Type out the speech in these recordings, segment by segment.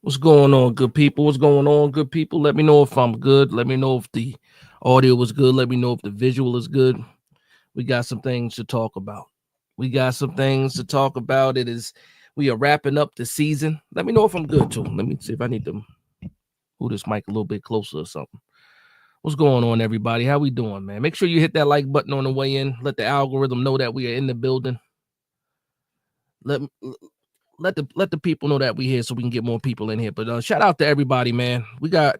What's going on, good people? What's going on, good people? Let me know if I'm good. Let me know if the audio was good. Let me know if the visual is good. We got some things to talk about. We got some things to talk about. We are wrapping up the season. Let me know if I'm good too. Let me see if I need to move this mic a little bit closer or something. What's going on, everybody? How we doing, man? Make sure you hit that like button on the way in. Let the algorithm know that we are in the building. Let let the people know that we here so we can get more people in here. But shout out to everybody, man. We got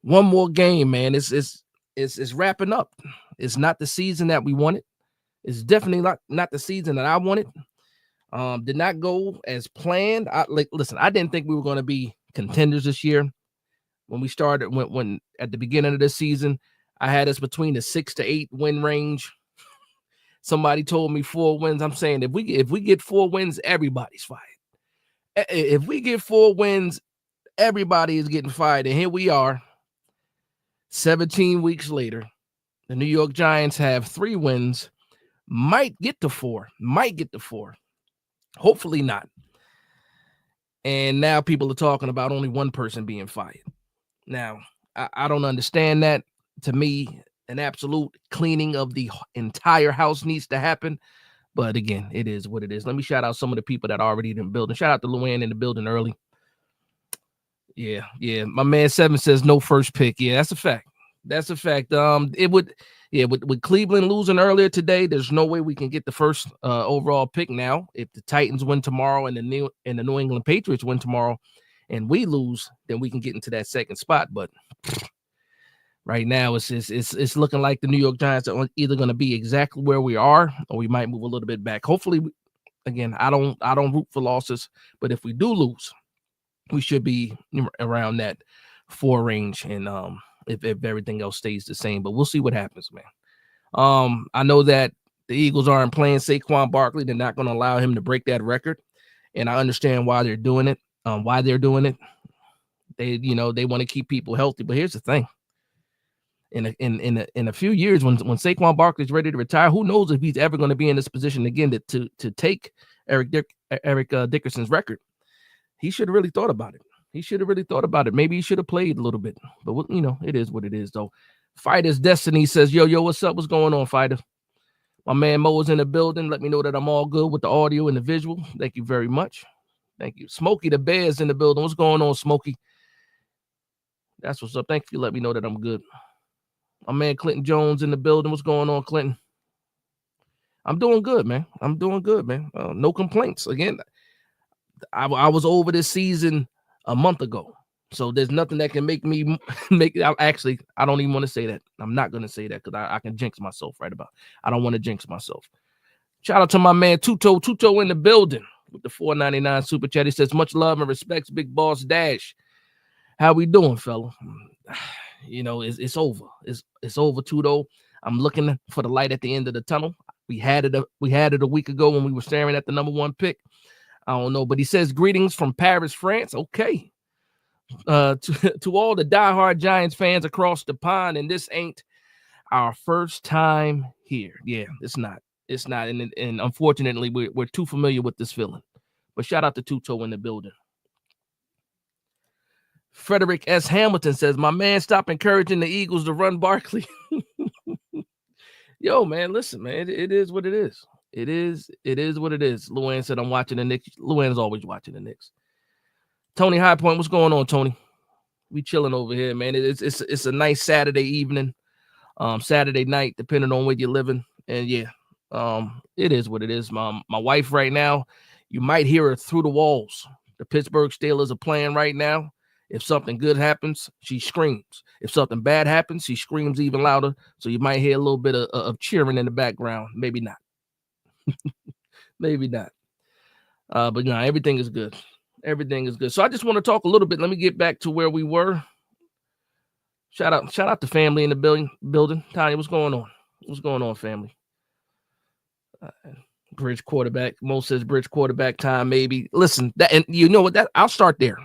one more game, man. It's wrapping up. It's not the season that we wanted. It's definitely not the season that I wanted. Did not go as planned. Listen, I didn't think we were going to be contenders this year. When we started, when at the beginning of the season, I had us between the 6 to 8 win range. Somebody told me 4 wins. I'm saying if we get 4 wins, everybody's fired. If we get 4 wins, everybody is getting fired. And here we are, 17 weeks later. The New York Giants have 3 wins, might get to four. Hopefully not. And now people are talking about only one person being fired. Now, I don't understand that. To me, an absolute cleaning of the entire house needs to happen. But again, it is what it is. Let me shout out some of the people that are already in the building. Shout out to Luann in the building early. Yeah. My man 7 says no first pick. Yeah, that's a fact. That's a fact. With Cleveland losing earlier today, there's no way we can get the first overall pick now. If the Titans win tomorrow and the New England Patriots win tomorrow and we lose, then we can get into that second spot. But right now, it's looking like the New York Giants are either going to be exactly where we are, or we might move a little bit back. Hopefully, again, I don't root for losses, but if we do lose, we should be around that 4 range, and if everything else stays the same. But we'll see what happens, man. I know that the Eagles aren't playing Saquon Barkley. They're not going to allow him to break that record, and I understand why they're doing it. They want to keep people healthy. But here's the thing: in a few years, when Saquon Barkley is ready to retire, who knows if he's ever going to be in this position again to take Eric Dickerson's record. He should have really thought about it. Maybe he should have played a little bit. But it is what it is, though. Fighter's Destiny says, yo, what's up? What's going on, Fighter? My man Mo is in the building. Let me know that I'm all good with the audio and the visual. Thank you very much. Thank you. Smokey the Bear's in the building. What's going on, Smokey? That's what's up. Thank you for letting me know that I'm good. My man Clinton Jones in the building. What's going on, Clinton? I'm doing good, man. No complaints. Again, I was over this season a month ago. So there's nothing that can make me I don't even want to say that. I'm not going to say that because I can jinx myself right about. I don't want to jinx myself. Shout out to my man Tuto in the building with the $4.99 super chat. He says, much love and respects, Big Boss Dash. How we doing, fella? It's over. It's over, Tuto. I'm looking for the light at the end of the tunnel. We had it a week ago when we were staring at the number 1 pick. I don't know, but he says greetings from Paris, France. Okay. To all the diehard Giants fans across the pond, and this ain't our first time here. Yeah, it's not, and unfortunately, we're too familiar with this feeling. But shout out to Tuto in the building. Frederick S. Hamilton says, my man, stop encouraging the Eagles to run Barkley. Yo, man, listen, man, it is what it is. It is what it is. Luann said, I'm watching the Knicks. Luann is always watching the Knicks. Tony High Point, what's going on, Tony? We chilling over here, man. It's a nice Saturday evening, Saturday night, depending on where you're living. And yeah, it is what it is. My wife right now, you might hear her through the walls. The Pittsburgh Steelers are playing right now. If something good happens, she screams. If something bad happens, she screams even louder. So you might hear a little bit of cheering in the background. Maybe not. Maybe not. But no, everything is good. Everything is good. So I just want to talk a little bit. Let me get back to where we were. Shout out to family in the building. Tanya, what's going on? What's going on, family? Bridge quarterback. Mo says bridge quarterback time, maybe. Listen, and you know what? I'll start there.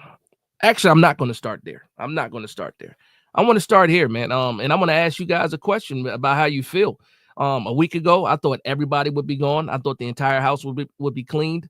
Actually, I'm not going to start there. I want to start here, man. And I'm going to ask you guys a question about how you feel. A week ago, I thought everybody would be gone. I thought the entire house would be cleaned.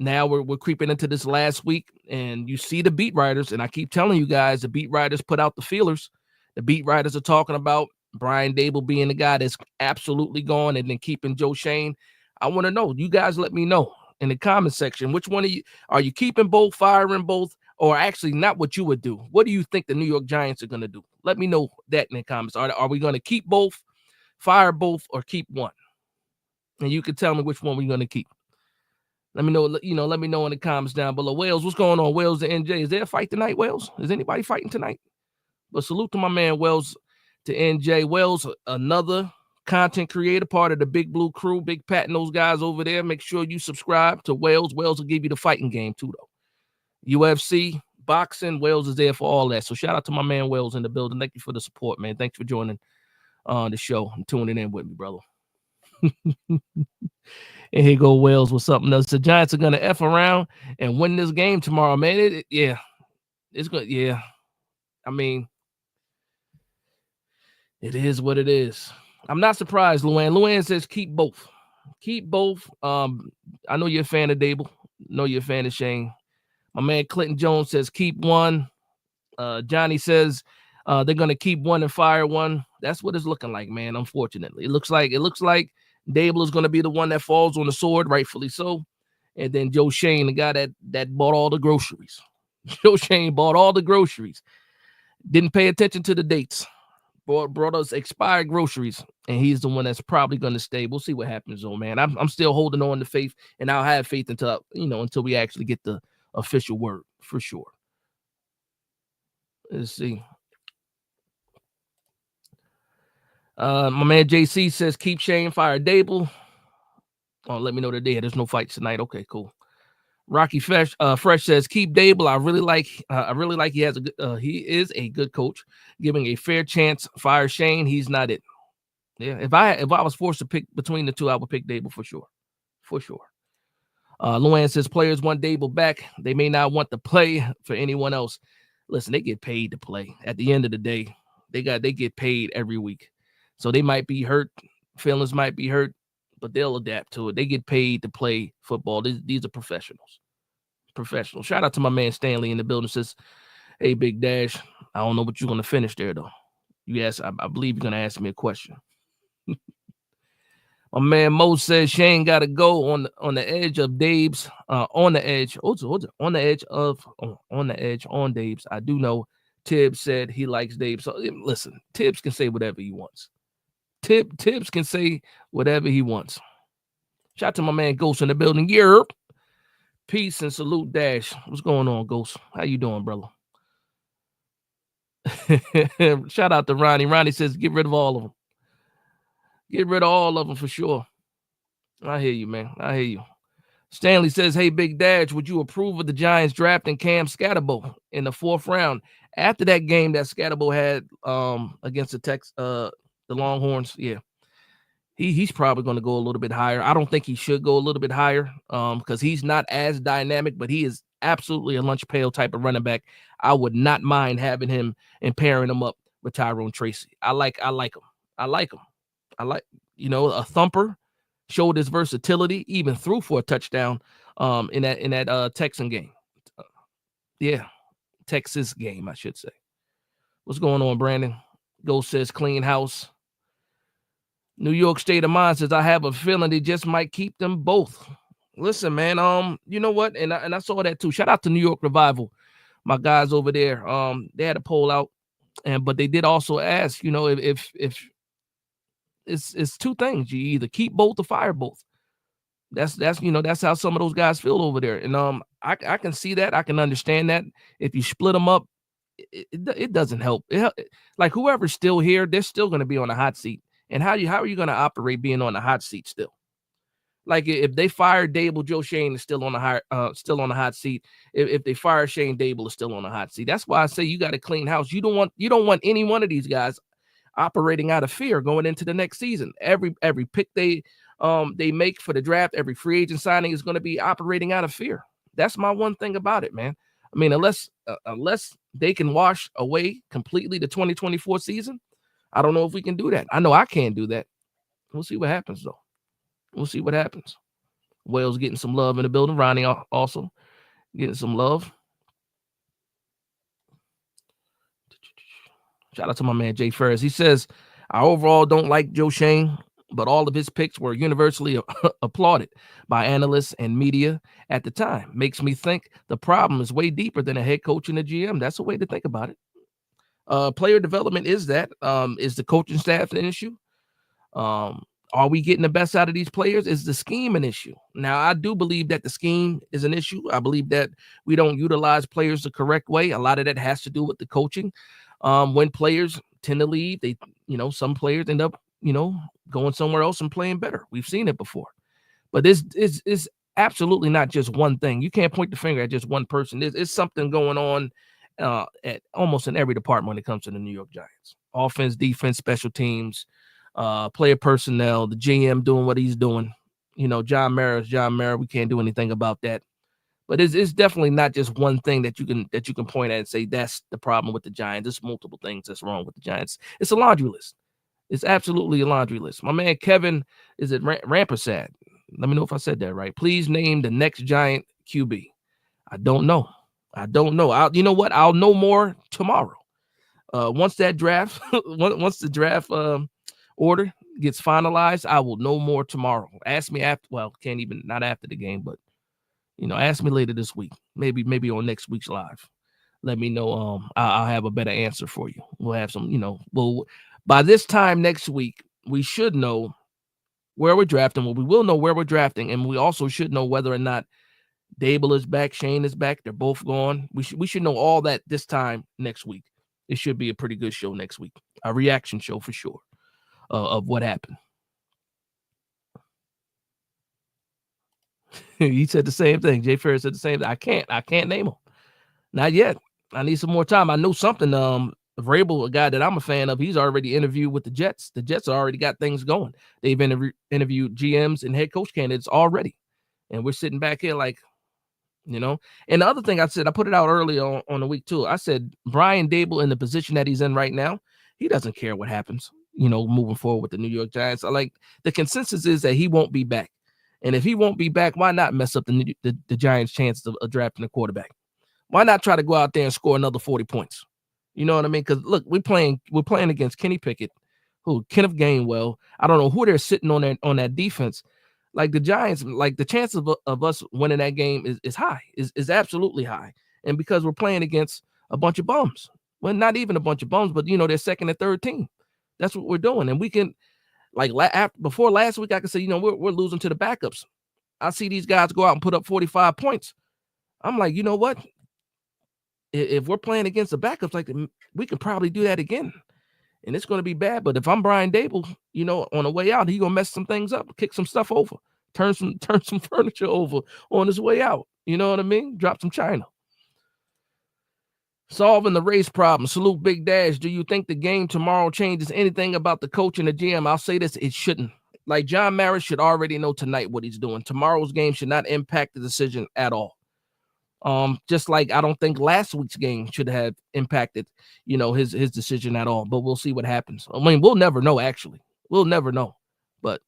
now we're creeping into this last week, and you see the beat writers, and I keep telling you guys, the beat writers put out the feelers. The beat writers are talking about Brian Daboll being the guy that's absolutely gone, and then keeping Joe Schoen. I want to know. You guys let me know in the comment section. Which one of you are you keeping both, firing both, or actually not what you would do? What do you think the New York Giants are going to do? Let me know that in the comments. Are we going to keep both, fire both, or keep one? And you can tell me which one we're going to keep. Let me know, let me know in the comments down below. Wales, what's going on? Wales to NJ. Is there a fight tonight, Wales? Is anybody fighting tonight? But salute to my man Wales to NJ. Wales, another content creator, part of the Big Blue crew. Big Pat and those guys over there. Make sure you subscribe to Wales. Wales will give you the fighting game too, though. UFC, boxing, Wales is there for all that. So shout out to my man Wales in the building. Thank you for the support, man. Thanks for joining the show and tuning in with me, brother. And here go Wales with something else. The Giants are gonna F around and win this game tomorrow, man. It's good. Yeah, I mean, it is what it is. I'm not surprised, Luann. Luann says keep both. Keep both. I know you're a fan of Daboll. Know you're a fan of Schoen. My man Clinton Jones says keep one. Johnny says they're gonna keep one and fire one. That's what it's looking like, man. Unfortunately, it looks like Daboll is going to be the one that falls on the sword, rightfully so. And then Joe Schoen, the guy that bought all the groceries. Joe Schoen bought all the groceries. Didn't pay attention to the dates. Brought us expired groceries. And he's the one that's probably going to stay. We'll see what happens, though, man. I'm still holding on to faith. And I'll have faith until we actually get the official word, for sure. Let's see. My man JC says keep Schoen, fire Daboll. Oh, let me know the day. There's no fights tonight. Okay, cool. Rocky Fresh says keep Daboll. I really like he is a good coach. Giving a fair chance. Fire Schoen. He's not it. Yeah, if I was forced to pick between the two, I would pick Daboll for sure. For sure. Luann says players want Daboll back. They may not want to play for anyone else. Listen, they get paid to play. At the end of the day, they get paid every week. So they might be hurt, feelings might be hurt, but they'll adapt to it. They get paid to play football. These are professionals. Professionals. Shout out to my man Stanley in the building. Says, hey, Big Dash, I don't know what you're going to finish there, though. I believe you're going to ask me a question. My man Mo says Schoen got to go on the edge of Dave's, on the edge on Dave's. I do know Tibbs said he likes Dave. So listen, Tibbs can say whatever he wants. Tibbs can say whatever he wants. Shout out to my man Ghost in the building. Yerp. Peace and salute, Dash. What's going on, Ghost? How you doing, brother? Shout out to Ronnie. Ronnie says get rid of all of them. Get rid of all of them for sure. I hear you, man. I hear you. Stanley says, hey, Big Dash, would you approve of the Giants drafting Cam Skattebo in the 4th round after that game that Skattebo had against the Longhorns? Yeah. He's probably going to go a little bit higher. I don't think he should go a little bit higher because he's not as dynamic, but he is absolutely a lunch pail type of running back. I would not mind having him and pairing him up with Tyrone Tracy. I like him. I like a thumper, showed his versatility, even threw for a touchdown in that Texan game. Texas game, I should say. What's going on, Brandon? Ghost says clean house. New York State of Mind says I have a feeling they just might keep them both. Listen, man, you know what? And I saw that too. Shout out to New York Revival, my guys over there. They had a poll out, but they did also ask, if it's two things. You either keep both or fire both. That's how some of those guys feel over there. And I can see that. I can understand that. If you split them up, it doesn't help. Like whoever's still here, they're still going to be on the hot seat. And how are you going to operate being on the hot seat still? Like if they fire Daboll, Joe Schoen is still on the hot seat. If they fire Schoen, Daboll is still on the hot seat. That's why I say you got to clean house. You don't want any one of these guys operating out of fear going into the next season. Every pick they make for the draft, every free agent signing is going to be operating out of fear. That's my one thing about it, man. I mean, unless they can wash away completely the 2024 season, I don't know if we can do that. I know I can't do that. We'll see what happens, though. We'll see what happens. Wales getting some love in the building. Ronnie also getting some love. Shout out to my man Jay Ferris. He says, I overall don't like Joe Schoen, but all of his picks were universally applauded by analysts and media at the time. Makes me think the problem is way deeper than a head coach and a GM. That's a way to think about it. Player development is that. Is the coaching staff an issue? Are we getting the best out of these players? Is the scheme an issue? Now, I do believe that the scheme is an issue. I believe that we don't utilize players the correct way. A lot of that has to do with the coaching. When players tend to leave, some players end up, going somewhere else and playing better. We've seen it before. But this is absolutely not just one thing. You can't point the finger at just one person. There's something going on at almost in every department when it comes to the New York Giants. Offense, defense, special teams, player personnel, the GM doing what he's doing. John Mara is John Mara. We can't do anything about that. But it's definitely not just one thing that you can point at and say that's the problem with the Giants. There's multiple things that's wrong with the Giants. It's a laundry list. It's absolutely a laundry list. My man Kevin is at Rampersad. Let me know if I said that right. Please name the next Giant QB. I don't know. You know what? I'll know more tomorrow. Once that draft, once the draft order gets finalized, I will know more tomorrow. Ask me after. Well, not after the game, but ask me later this week. Maybe on next week's live. Let me know. I'll have a better answer for you. We'll have some. By this time next week, we should know where we're drafting. Well, we will know where we're drafting, and we also should know whether or not Dable is back, Schoen is back. They're both gone. We should know all that this time next week. It should be a pretty good show next week. A reaction show for sure of what happened. He said the same thing. Jay Ferris said the same thing. I can't name him. Not yet. I need some more time. I know something. Vrabel, a guy that I'm a fan of, he's already interviewed with the Jets. The Jets already got things going. They've interviewed GMs and head coach candidates already. And we're sitting back here like, And the other thing I said, I put it out early on the week too. I said, Brian Dable in the position that he's in right now, he doesn't care what happens, moving forward with the New York Giants. The consensus is that he won't be back. And if he won't be back, why not mess up the Giants' chances of drafting a quarterback? Why not try to go out there and score another 40 points? You know what I mean? Because look, we're playing against Kenny Pickett, Kenneth Gainwell. I don't know who they're sitting on that defense. Like the Giants, like the chance of us winning that game is high, is absolutely high. And because we're playing against a bunch of bums. Well, not even a bunch of bums, but they're second and third team. That's what we're doing. And we can, before last week, I could say, we're losing to the backups. I see these guys go out and put up 45 points. I'm like, you know what? If we're playing against the backups, we can probably do that again. And it's going to be bad. But if I'm Brian Dable, on the way out, he's going to mess some things up, kick some stuff over, turn some furniture over on his way out. You know what I mean? Drop some china. Solving the race problem. Salute Big Dash. Do you think the game tomorrow changes anything about the coach and the GM? I'll say this, it shouldn't. Like John Mara should already know tonight what he's doing. Tomorrow's game should not impact the decision at all. Just like I don't think last week's game should have impacted, his decision at all. But we'll see what happens. I mean, we'll never know, actually. We'll never know. But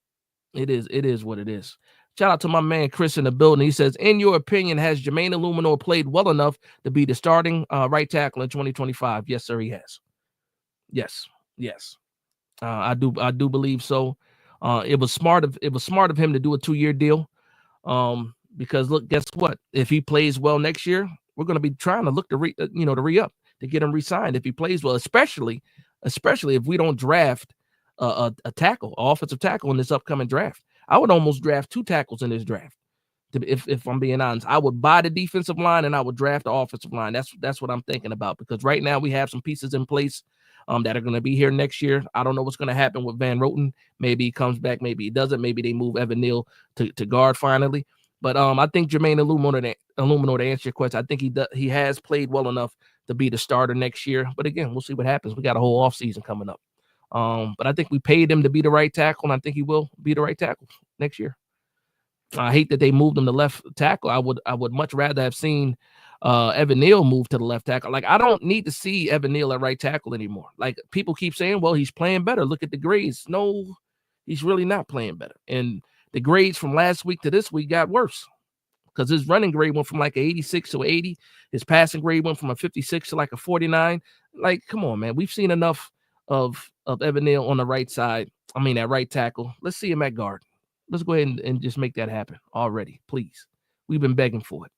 it is what it is. Shout out to my man Chris in the building. He says, in your opinion, has Jermaine Illuminor played well enough to be the starting right tackle in 2025? Yes, sir, he has. Yes. I do believe so. It was smart of him to do a 2-year deal. Because look, guess what? If he plays well next year, we're going to be trying to look to re-up to get him re-signed if he plays well, especially if we don't draft a offensive tackle in this upcoming draft. I would almost draft 2 tackles in this draft. If I'm being honest, I would buy the defensive line and I would draft the offensive line. That's what I'm thinking about, because right now we have some pieces in place that are going to be here next year. I don't know what's going to happen with Van Roten. Maybe he comes back, maybe he doesn't. Maybe they move Evan Neal to guard finally. But I think Jermaine Illuminor, to answer your question, I think he has played well enough to be the starter next year. But again, we'll see what happens. We got a whole offseason coming up. But I think we paid him to be the right tackle, and I think he will be the right tackle next year. I hate that they moved him to left tackle. I would much rather have seen Evan Neal move to the left tackle. Like, I don't need to see Evan Neal at right tackle anymore. Like, people keep saying, well, he's playing better. Look at the grades. No, he's really not playing better. And the grades from last week to this week got worse because his running grade went from like an 86 to 80. His passing grade went from a 56 to like a 49. Like, come on, man. We've seen enough of Evan Neal on the right side. I mean, at right tackle. Let's see him at guard. Let's go ahead and just make that happen already, please. We've been begging for it.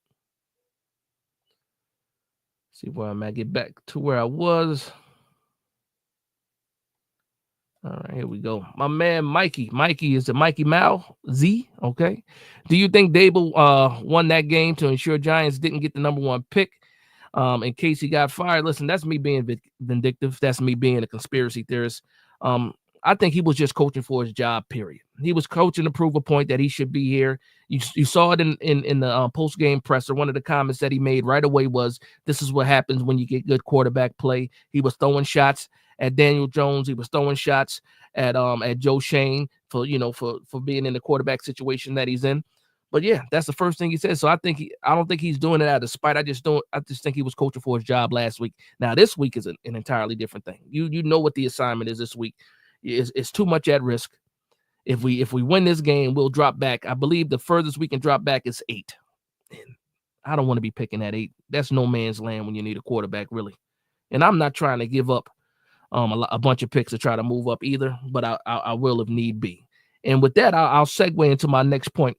See where I'm at. Get back to where I was. All right, here we go. My man, Mikey. Mikey is the Mikey Mal Z. Okay. Do you think Dable won that game to ensure Giants didn't get the number 1 pick in case he got fired? Listen, that's me being vindictive. That's me being a conspiracy theorist. I think he was just coaching for his job, period. He was coaching to prove a point that he should be here. You saw it in the post-game presser. One of the comments that he made right away was, this is what happens when you get good quarterback play. He was throwing shots at Daniel Jones. He was throwing shots at Joe Shane for being in the quarterback situation that he's in. But yeah, that's the first thing he said. So I don't think he's doing it out of spite. I just think he was coaching for his job last week. Now this week is an entirely different thing. You know what the assignment is this week. It's too much at risk. If we win this game, we'll drop back. I believe the furthest we can drop back is 8. And I don't want to be picking at 8. That's no man's land when you need a quarterback, really. And I'm not trying to give up a bunch of picks to try to move up either, but I will if need be. And with that, I'll segue into my next point.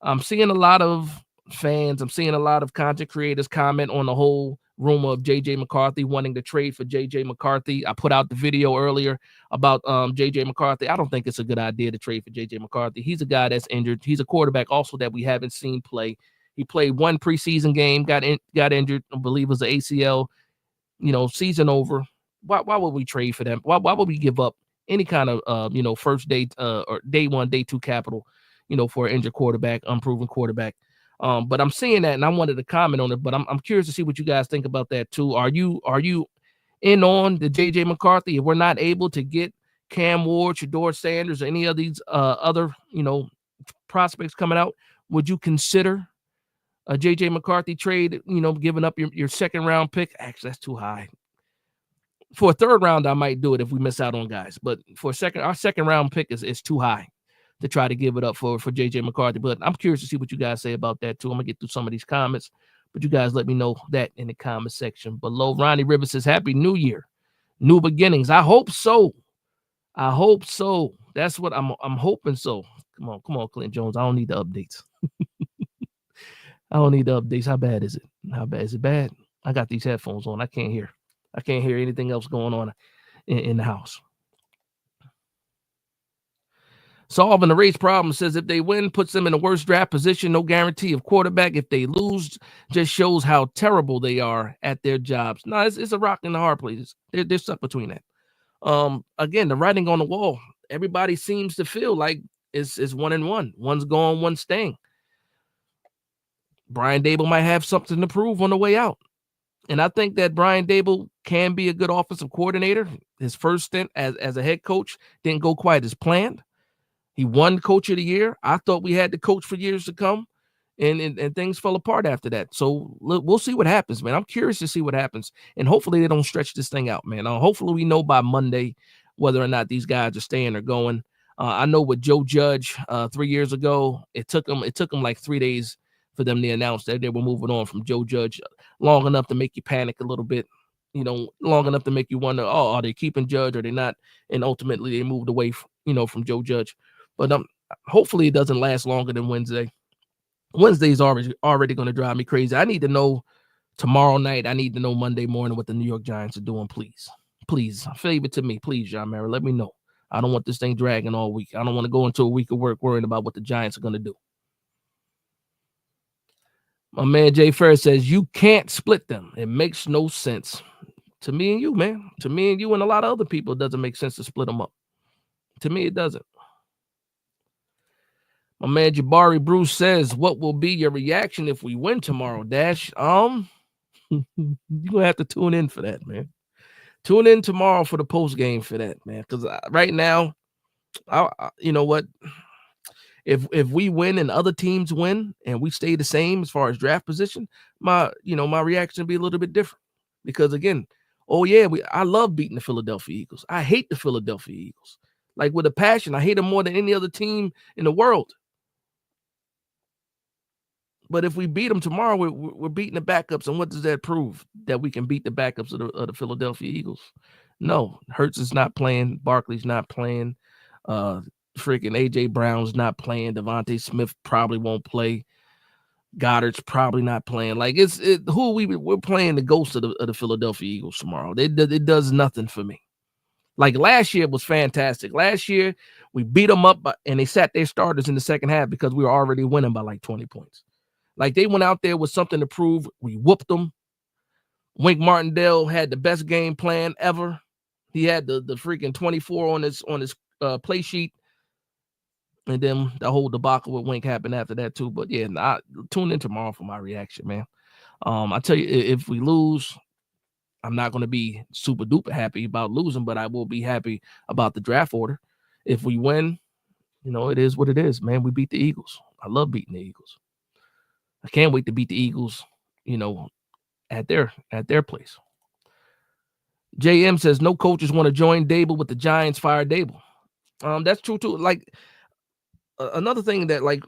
I'm seeing a lot of fans, I'm seeing a lot of content creators comment on the whole rumor of J.J. McCarthy wanting to trade for J.J. McCarthy. I put out the video earlier about J.J. McCarthy. I don't think it's a good idea to trade for J.J. McCarthy. He's a guy that's injured. He's a quarterback also that we haven't seen play. He played one preseason game, got injured, I believe it was the ACL, season over. Why would we trade for them? Why would we give up any kind of, first day or day 1, day 2 capital, for an injured quarterback, unproven quarterback? But I'm seeing that, and I wanted to comment on it. But I'm curious to see what you guys think about that too. Are you in on the J.J. McCarthy? If we're not able to get Cam Ward, Shedeur Sanders, or any of these other prospects coming out, would you consider a J.J. McCarthy trade? Giving up your second round pick? Actually, that's too high. For a third round, I might do it if we miss out on guys. But for our second round pick is too high to try to give it up for J.J. McCarthy. But I'm curious to see what you guys say about that too. I'm going to get through some of these comments, but you guys let me know that in the comment section below. Ronnie Rivers says, Happy New Year. New beginnings. I hope so. That's what I'm hoping so. Come on, Clint Jones. I don't need the updates. I don't need the updates. How bad is it? How bad is it? Bad? I got these headphones on. I can't hear anything else going on in the house. Solving the race problem says if they win, puts them in the worst draft position. No guarantee of quarterback. If they lose, just shows how terrible they are at their jobs. No, it's a rock in the hard place. They're stuck between that. Again, the writing on the wall. Everybody seems to feel like it's 1-1. One's going, one's staying. Brian Daboll might have something to prove on the way out. And I think that Brian Daboll can be a good offensive coordinator. His first stint as a head coach didn't go quite as planned. He won Coach of the Year. I thought we had the coach for years to come, and things fell apart after that. So we'll see what happens, man. I'm curious to see what happens, and hopefully they don't stretch this thing out, man. Hopefully we know by Monday whether or not these guys are staying or going. I know with Joe Judge 3 years ago, it took them like 3 days for them to announce that they were moving on from Joe Judge, long enough to make you panic a little bit, long enough to make you wonder, are they keeping Judge or are they not? And ultimately they moved away from Joe Judge. But hopefully it doesn't last longer than Wednesday. Wednesday is already going to drive me crazy. I need to know tomorrow night. I need to know Monday morning what the New York Giants are doing, please. Please, favor to me, please, John Mara. Let me know. I don't want this thing dragging all week. I don't want to go into a week of work worrying about what the Giants are going to do. My man Jay Ferris says, you can't split them. It makes no sense. To me and you, man. To me and you and a lot of other people, it doesn't make sense to split them up. To me, it doesn't. My man Jabari Bruce says, what will be your reaction if we win tomorrow, Dash? You're going to have to tune in for that, man. Tune in tomorrow for the post game for that, man. Because right now, you know what? If we win and other teams win and we stay the same as far as draft position, my reaction will be a little bit different. Because again, I love beating the Philadelphia Eagles. I hate the Philadelphia Eagles. Like with a passion. I hate them more than any other team in the world. But if we beat them tomorrow, we're beating the backups. And what does that prove? That we can beat the backups of the Philadelphia Eagles? No, Hurts is not playing. Barkley's not playing. Freaking A.J. Brown's not playing. Devontae Smith probably won't play. Goddard's probably not playing. Like we're playing the ghost of the Philadelphia Eagles tomorrow. It does nothing for me. Like last year was fantastic. Last year we beat them up and they sat their starters in the second half because we were already winning by like 20 points. Like they went out there with something to prove. We whooped them. Wink Martindale had the best game plan ever. He had the freaking 24 on his play sheet. And then the whole debacle with Wink happened after that too. But yeah, tune in tomorrow for my reaction, man. I tell you, if we lose, I'm not going to be super duper happy about losing, but I will be happy about the draft order. If we win, it is what it is, man. We beat the Eagles. I love beating the Eagles. I can't wait to beat the Eagles, at their place. JM says no coaches want to join Dable with the Giants fire Dable. That's true too. Like another thing that like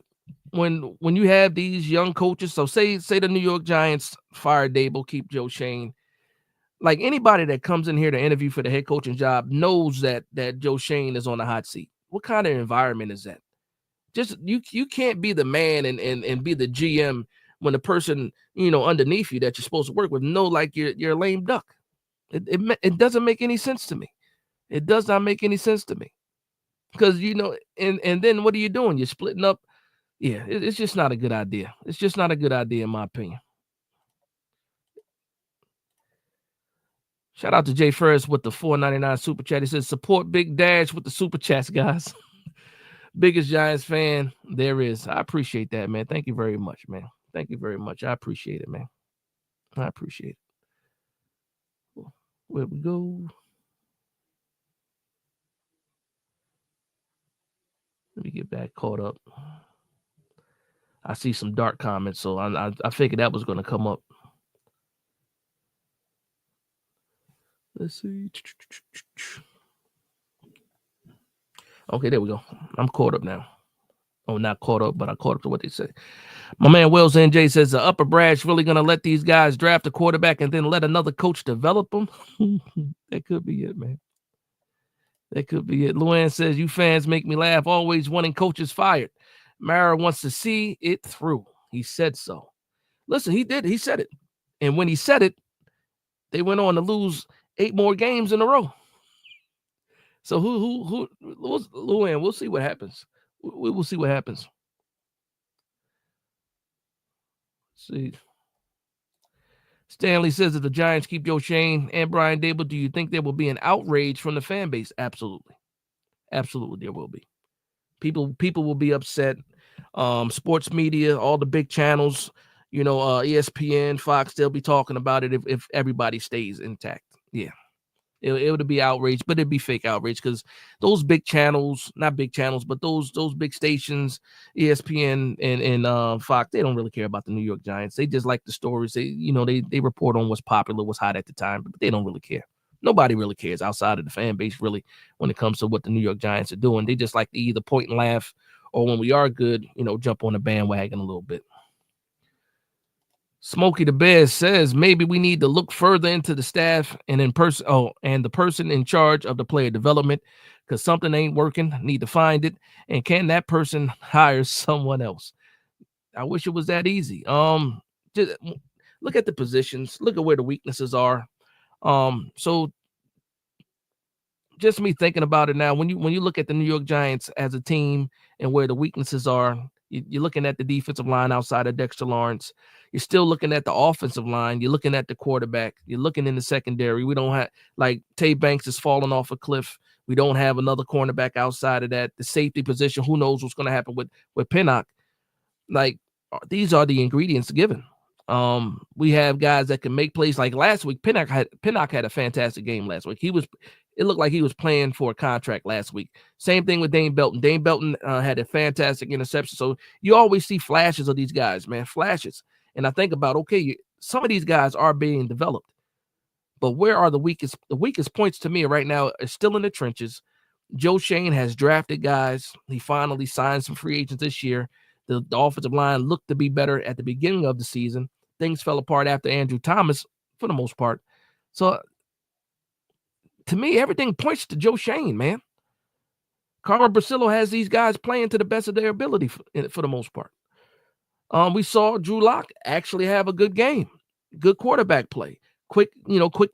when you have these young coaches, so say the New York Giants fire Dable, keep Joe Schoen. Like anybody that comes in here to interview for the head coaching job knows that Joe Schoen is on the hot seat. What kind of environment is that? Just you can't be the man and be the GM when the person underneath you that you're supposed to work with know like you're a lame duck. It doesn't make any sense to me. It does not make any sense to me because and then what are you doing? You're splitting up. Yeah, it's just not a good idea. It's just not a good idea in my opinion. Shout out to Jay Ferris with the $4.99 super chat. He says, support Big Dash with the super chats, guys. Biggest Giants fan there is. I appreciate that, man. Thank you very much, man. Thank you very much. I appreciate it, man. I appreciate it. Where we go? Let me get back caught up. I see some dark comments, so I figured that was going to come up. Let's see. Okay, there we go. I'm caught up now. Oh, not caught up, but I caught up to what they say. My man Wells NJ says the upper brass really going to let these guys draft a quarterback and then let another coach develop them. That could be it, man. That could be it. Luann says, you fans make me laugh, always wanting coaches fired. Mara wants to see it through. He said so. Listen, he did. He said it. And when he said it, they went on to lose 8 more games in a row. So who Luann, we'll see what happens. We will see what happens. Let's see. Stanley says, if the Giants keep Joe Schoen and Brian Dable, do you think there will be an outrage from the fan base? Absolutely. Absolutely, there will be. People will be upset. Sports media, all the big channels, ESPN, Fox, they'll be talking about it if everybody stays intact. Yeah. It would be outrage, but it'd be fake outrage because those big channels, not big channels, but those big stations, ESPN and Fox, they don't really care about the New York Giants. They just like the stories. They report on what's popular, what's hot at the time, but they don't really care. Nobody really cares outside of the fan base, really, when it comes to what the New York Giants are doing. They just like to either point and laugh or when we are good, jump on the bandwagon a little bit. Smokey the Bear says maybe we need to look further into the staff and the person in charge of the player development because something ain't working. Need to find it. And can that person hire someone else? I wish it was that easy. Just look at the positions. Look at where the weaknesses are. So just me thinking about it now, when you look at the New York Giants as a team and where the weaknesses are, you're looking at the defensive line outside of Dexter Lawrence. You're still looking at the offensive line. You're looking at the quarterback. You're looking in the secondary. We don't have, like, Tay Banks is falling off a cliff. We don't have another cornerback outside of that. The safety position, who knows what's going to happen with Pinnock. Like, these are the ingredients given. We have guys that can make plays. Like last week, Pinnock had a fantastic game last week. It looked like he was playing for a contract last week. Same thing with Dane Belton. Dane Belton had a fantastic interception. So you always see flashes of these guys, man, flashes. And I think about, okay, some of these guys are being developed, but where are the weakest? The weakest points to me right now are still in the trenches. Joe Schoen has drafted guys. He finally signed some free agents this year. The offensive line looked to be better at the beginning of the season. Things fell apart after Andrew Thomas for the most part. So to me, everything points to Joe Schoen, man. Carl Brassillo has these guys playing to the best of their ability for the most part. We saw Drew Lock actually have a good game, good quarterback play, quick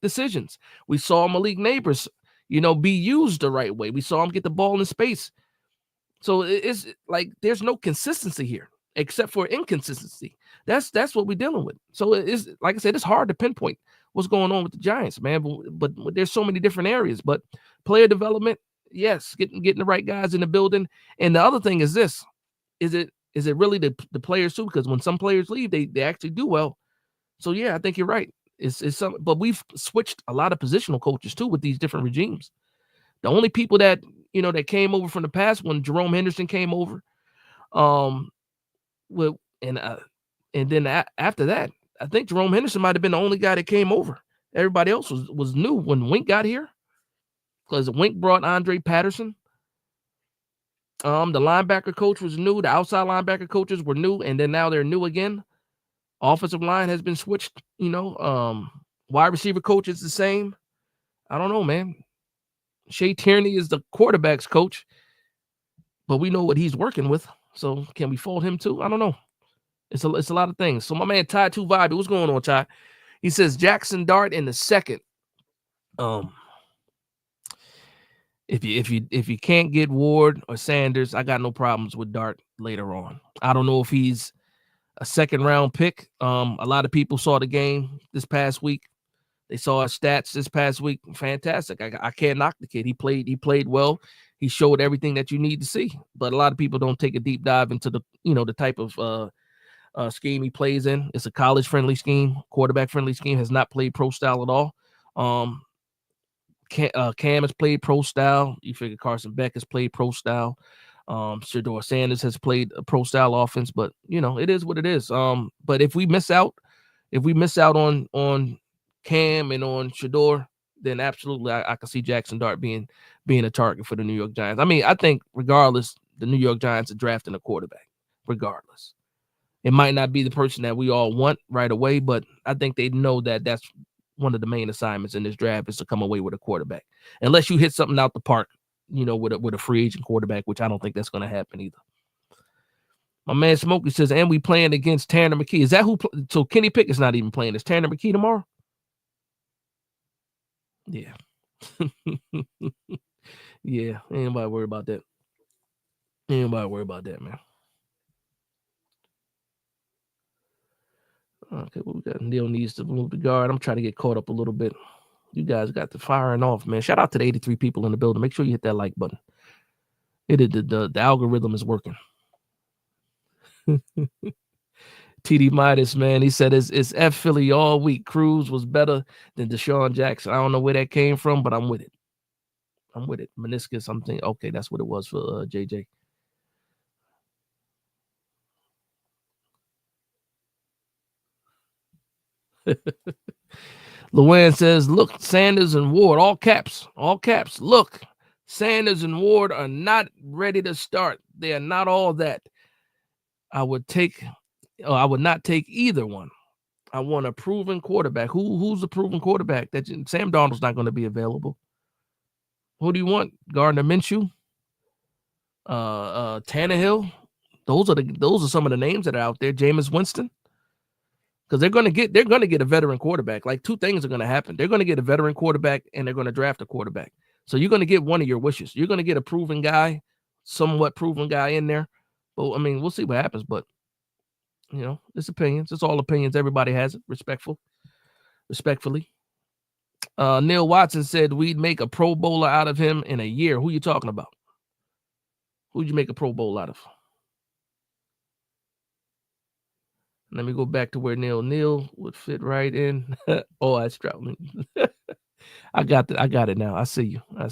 decisions. We saw Malik Neighbors, be used the right way. We saw him get the ball in space. So it's like there's no consistency here except for inconsistency. That's what we're dealing with. So it's like I said, it's hard to pinpoint what's going on with the Giants, man. But there's so many different areas. But player development, yes, getting the right guys in the building. And the other thing is this: is it really the players too? Because when some players leave, they actually do well. So yeah, I think you're right. It's some, but we've switched a lot of positional coaches too with these different regimes. The only people that came over from the past, when Jerome Henderson came over, and then after that, I think Jerome Henderson might have been the only guy that came over. Everybody else was new when Wink got here, because Wink brought Andre Patterson. The linebacker coach was new. The outside linebacker coaches were new, and then now they're new again. Offensive line has been switched. Wide receiver coach is the same. I don't know, man. Shea Tierney is the quarterback's coach, but we know what he's working with. So can we fault him too? I don't know. It's a lot of things. So my man Ty 2 Vibe, what's going on, Ty? He says Jackson Dart in the second. If you can't get Ward or Sanders, I got no problems with Dart later on. I don't know if he's a second round pick. A lot of people saw the game this past week. They saw his stats this past week. Fantastic. I can't knock the kid. He played well. He showed everything that you need to see. But a lot of people don't take a deep dive into the type of scheme he plays in. It's a college-friendly scheme, quarterback-friendly scheme. Has not played pro style at all. Cam has played pro style. You figure Carson Beck has played pro style. Shedeur Sanders has played a pro style offense. But it is what it is. But if we miss out on Cam and on Shedeur, then absolutely I can see Jackson Dart being a target for the New York Giants. I mean, I think regardless, the New York Giants are drafting a quarterback. Regardless, it might not be the person that we all want right away, but I think they know that that's one of the main assignments in this draft is to come away with a quarterback. Unless you hit something out the park, with a free agent quarterback, which I don't think that's going to happen either. My man Smokey says, and we playing against Tanner McKee. Is that who? So Kenny Pickett's not even playing. Is Tanner McKee tomorrow? Yeah. Yeah. Anybody worry about that? Anybody worry about that, man? Okay, what we got? Neil needs to move the guard. I'm trying to get caught up a little bit. You guys got the firing off, man. Shout out to the 83 people in the building. Make sure you hit that like button. The algorithm is working. TD Midas, man. He said it's F Philly all week. Cruz was better than Deshaun Jackson. I don't know where that came from, but I'm with it. Meniscus, I'm thinking, okay, that's what it was for JJ. Luann says, look, Sanders and Ward, all caps. Look, Sanders and Ward are not ready to start. They are not all that. I would not take either one. I want a proven quarterback. Who's the proven quarterback? That Sam Darnold's not going to be available. Who do you want? Gardner Minshew? Tannehill? Those are some of the names that are out there. Jameis Winston? Because they're gonna get a veteran quarterback. Like two things are gonna happen. They're gonna get a veteran quarterback and they're gonna draft a quarterback. So you're gonna get one of your wishes. You're gonna get a proven guy, somewhat proven guy in there. But I mean, we'll see what happens. But it's opinions. It's all opinions. Everybody has it. Respectfully. Neil Watson said we'd make a Pro Bowler out of him in a year. Who you talking about? Who'd you make a Pro Bowl out of? Let me go back to where Neil would fit right in. Oh, I strapped me. I got it now. I see you. I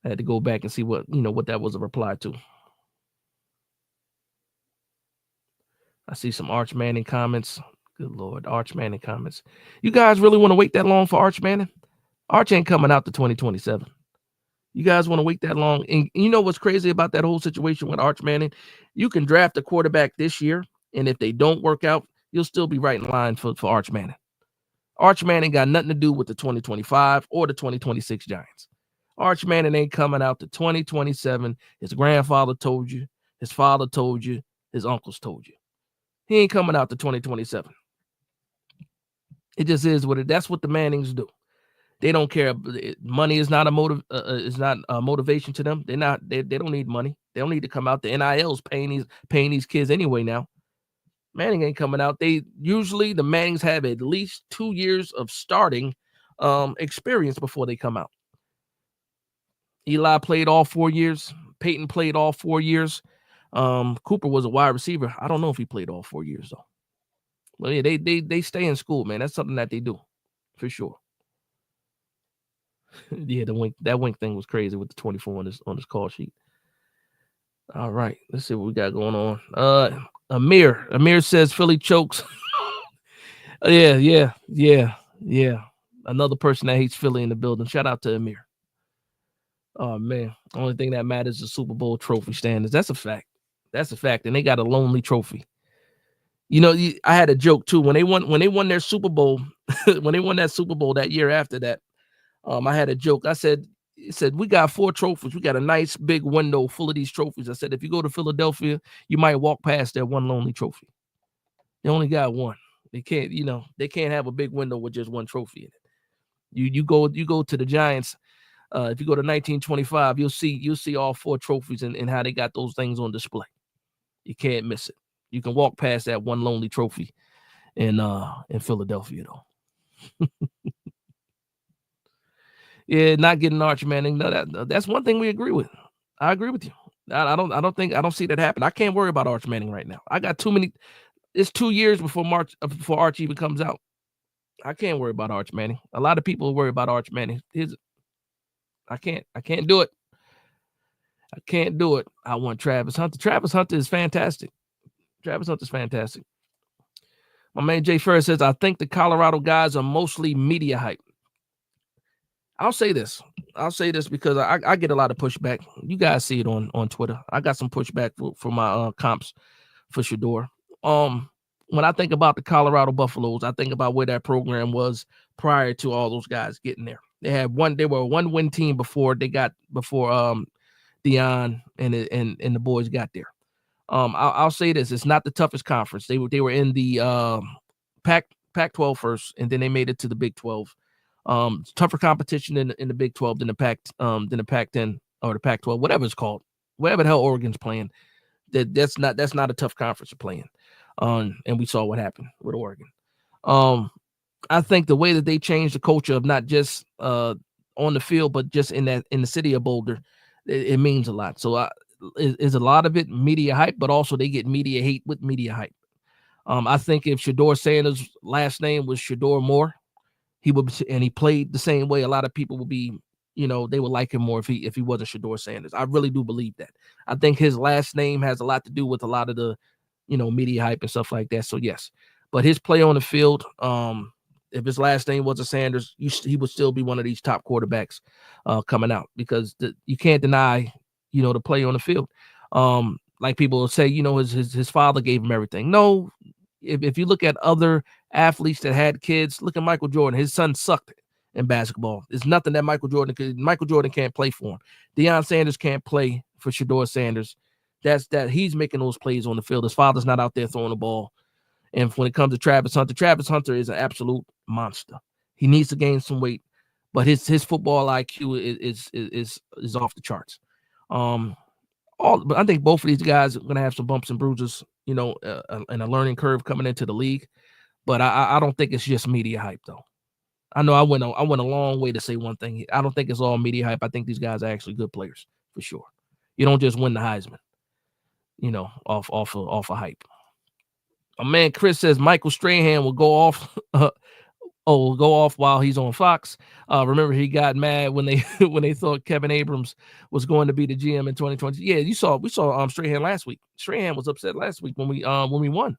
had to go back and see what that was a reply to. I see some Arch Manning comments. Good Lord, Arch Manning comments. You guys really want to wait that long for Arch Manning? Arch ain't coming out to 2027. You guys want to wait that long? And you know what's crazy about that whole situation with Arch Manning? You can draft a quarterback this year, and if they don't work out, you'll still be right in line for Arch Manning. Arch Manning got nothing to do with the 2025 or the 2026 Giants. Arch Manning ain't coming out to 2027. His grandfather told you, his father told you, his uncles told you. He ain't coming out to 2027. It just is what it. That's what the Mannings do. They don't care. Money is not a motivation to them. They don't need money. They don't need to come out. The NIL's paying these kids anyway now. Manning ain't coming out. The Mannings have at least 2 years of starting experience before they come out. Eli played all 4 years. Peyton played all 4 years. Cooper was a wide receiver. I don't know if he played all 4 years though. Well, yeah, they stay in school, man. That's something that they do for sure. Yeah, that wink thing was crazy with the 24 on this call sheet. All right, let's see what we got going on. Amir says Philly chokes. Yeah. Another person that hates Philly in the building. Shout out to Amir. Oh man, only thing that matters is the Super Bowl trophy standards. That's a fact. And they got a lonely trophy. You know, I had a joke too when they won their Super Bowl. When they won that Super Bowl that year after that, I had a joke. I said, we got 4 trophies. We got a nice big window full of these trophies. I said, if you go to Philadelphia, you might walk past that one lonely trophy. They only got one. They can't have a big window with just one trophy in it. You go to the Giants. If you go to 1925, you'll see all 4 trophies and how they got those things on display. You can't miss it. You can walk past that one lonely trophy in Philadelphia though. Yeah, not getting Arch Manning. No, that's one thing we agree with. I agree with you. I don't see that happen. I can't worry about Arch Manning right now. I got too many. It's 2 years before Arch even comes out. I can't worry about Arch Manning. A lot of people worry about Arch Manning. I can't do it. I can't do it. I want Travis Hunter. Travis Hunter is fantastic. My man Jay Ferris says, I think the Colorado guys are mostly media hype. I'll say this because I get a lot of pushback. You guys see it on Twitter. I got some pushback for my comps for Shedeur. When I think about the Colorado Buffaloes, I think about where that program was prior to all those guys getting there. They were a 1-win team before Deion and the boys got there. I'll say this: it's not the toughest conference. They were in the Pac-12 first, and then they made it to the Big 12. Tougher competition in the Big 12 than the Pac-10 or the Pac-12, whatever it's called, whatever the hell Oregon's playing. That's not a tough conference to play in. And we saw what happened with Oregon. I think the way that they changed the culture of not just on the field, but just in the city of Boulder, it means a lot. So is a lot of it media hype, but also they get media hate with media hype. I think if Shedeur Sanders' last name was Shedeur Moore, he played the same way, a lot of people would be, they would like him more if he wasn't Shedeur Sanders. I really do believe that. I think his last name has a lot to do with a lot of the, media hype and stuff like that. So yes, but his play on the field, if his last name wasn't Sanders, he would still be one of these top quarterbacks coming out, because you can't deny, the play on the field. Like people will say, his father gave him everything. No, if you look at other athletes that had kids, look at Michael Jordan. His son sucked in basketball. There's nothing that Michael Jordan can't play for him. Deion Sanders can't play for Shedeur Sanders. He's making those plays on the field. His father's not out there throwing the ball. And when it comes to Travis Hunter is an absolute monster. He needs to gain some weight, but his football IQ is off the charts. But I think both of these guys are going to have some bumps and bruises, and a learning curve coming into the league. But I don't think it's just media hype, though. I know I went a long way to say one thing. I don't think it's all media hype. I think these guys are actually good players for sure. You don't just win the Heisman, off of hype. My man Chris says Michael Strahan will go off. Will go off while he's on Fox. Remember, he got mad when they thought Kevin Abrams was going to be the GM in 2020. Yeah, we saw Strahan last week. Strahan was upset last week when we won,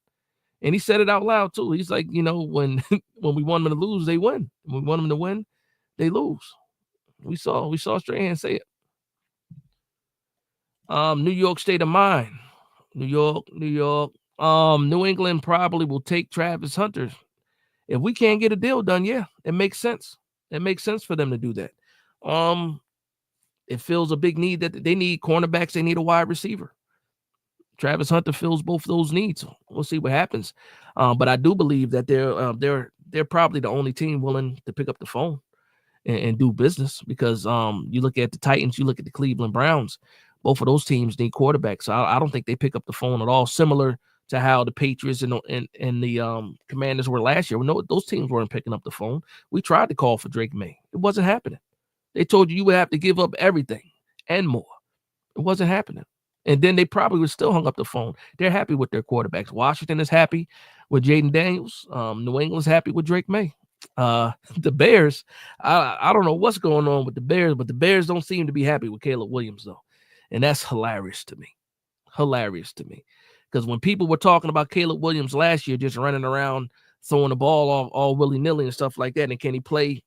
and he said it out loud too. He's like, when we want them to lose, they win. When we want them to win, they lose. We saw Strahan say it. New York state of mind. New York. New England probably will take Travis Hunter. If we can't get a deal done, yeah, it makes sense. It makes sense for them to do that. It fills a big need that they need cornerbacks, they need a wide receiver. Travis Hunter fills both those needs. We'll see what happens. But I do believe that they're probably the only team willing to pick up the phone and do business, because you look at the Titans, you look at the Cleveland Browns, both of those teams need quarterbacks. So I don't think they pick up the phone at all. Similar to how the Patriots and the Commanders were last year. No, those teams weren't picking up the phone. We tried to call for Drake May. It wasn't happening. They told you would have to give up everything and more. It wasn't happening. And then they probably would still hung up the phone. They're happy with their quarterbacks. Washington is happy with Jaden Daniels. New England's happy with Drake May. The Bears, I don't know what's going on with the Bears, but the Bears don't seem to be happy with Caleb Williams, though. And that's hilarious to me. Because when people were talking about Caleb Williams last year, just running around, throwing the ball all willy-nilly and stuff like that, and can he play,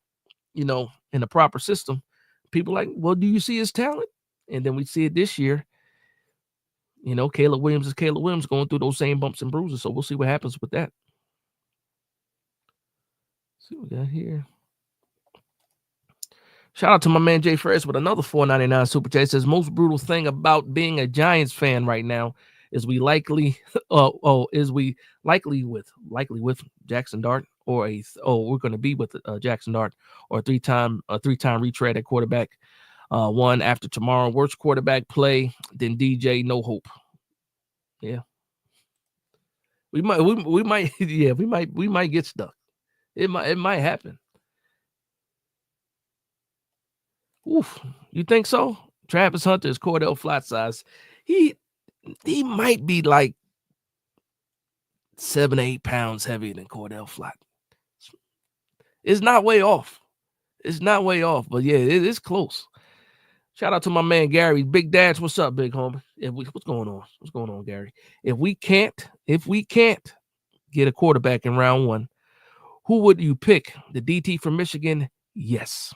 in a proper system, people like, well, do you see his talent? And then we see it this year. Caleb Williams is Caleb Williams, going through those same bumps and bruises. So we'll see what happens with that. Let's see what we got here. Shout out to my man Jay Ferris with another $4.99 super chat. It says, most brutal thing about being a Giants fan right now is we likely with Jackson Dart, or we're going to be with Jackson Dart, or a three-time retread at quarterback. One after tomorrow, worst quarterback play, then DJ, no hope. Yeah, we might get stuck. It might happen. Oof, you think so? Travis Hunter is Cordell Flat size. He might be like 7 or 8 pounds heavier than Cordell Flat. It's not way off. But yeah, it is close. Shout out to my man Gary. Big Dash, what's up, big homie? What's going on? What's going on, Gary? If we can't get a quarterback in round one, who would you pick? The DT from Michigan? Yes.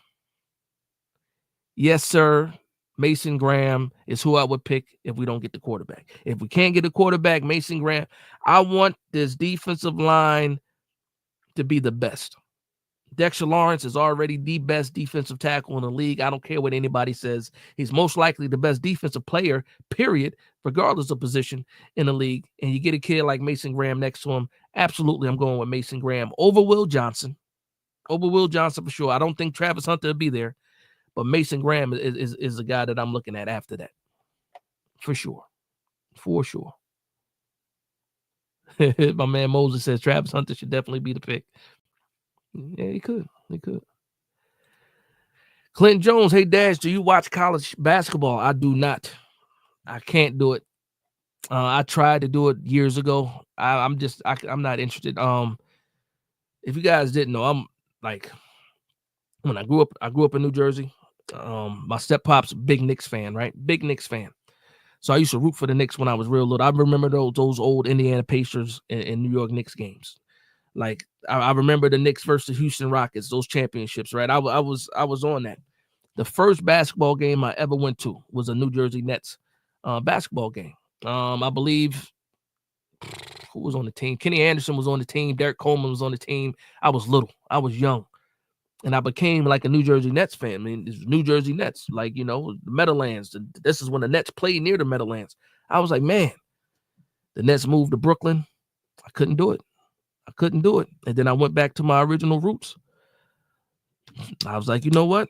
Yes, sir. Mason Graham is who I would pick if we don't get the quarterback. If we can't get a quarterback, Mason Graham. I want this defensive line to be the best. Dexter Lawrence is already the best defensive tackle in the league. I don't care what anybody says. He's most likely the best defensive player, period, regardless of position in the league. And you get a kid like Mason Graham next to him. Absolutely, I'm going with Mason Graham over Will Johnson. Over Will Johnson for sure. I don't think Travis Hunter will be there. But Mason Graham is the guy that I'm looking at after that. For sure. My man Moses says Travis Hunter should definitely be the pick. Yeah, he could. Clinton Jones, hey, Dash, do you watch college basketball? I do not. I can't do it. I tried to do it years ago. I'm not interested. If you guys didn't know, I'm like, when I grew up in New Jersey. My step-pop's a big Knicks fan, right? Big Knicks fan. So I used to root for the Knicks when I was real little. I remember those old Indiana Pacers and New York Knicks games. Like I remember the Knicks versus Houston Rockets, those championships, right? I was on that. The first basketball game I ever went to was a New Jersey Nets basketball game. I believe, who was on the team? Kenny Anderson was on the team. Derek Coleman was on the team. I was little. I was young. And I became like a New Jersey Nets fan. I mean, it's New Jersey Nets, like, the Meadowlands. This is when the Nets played near the Meadowlands. I was like, man, the Nets moved to Brooklyn. I couldn't do it. And then I went back to my original roots. I was like, you know what?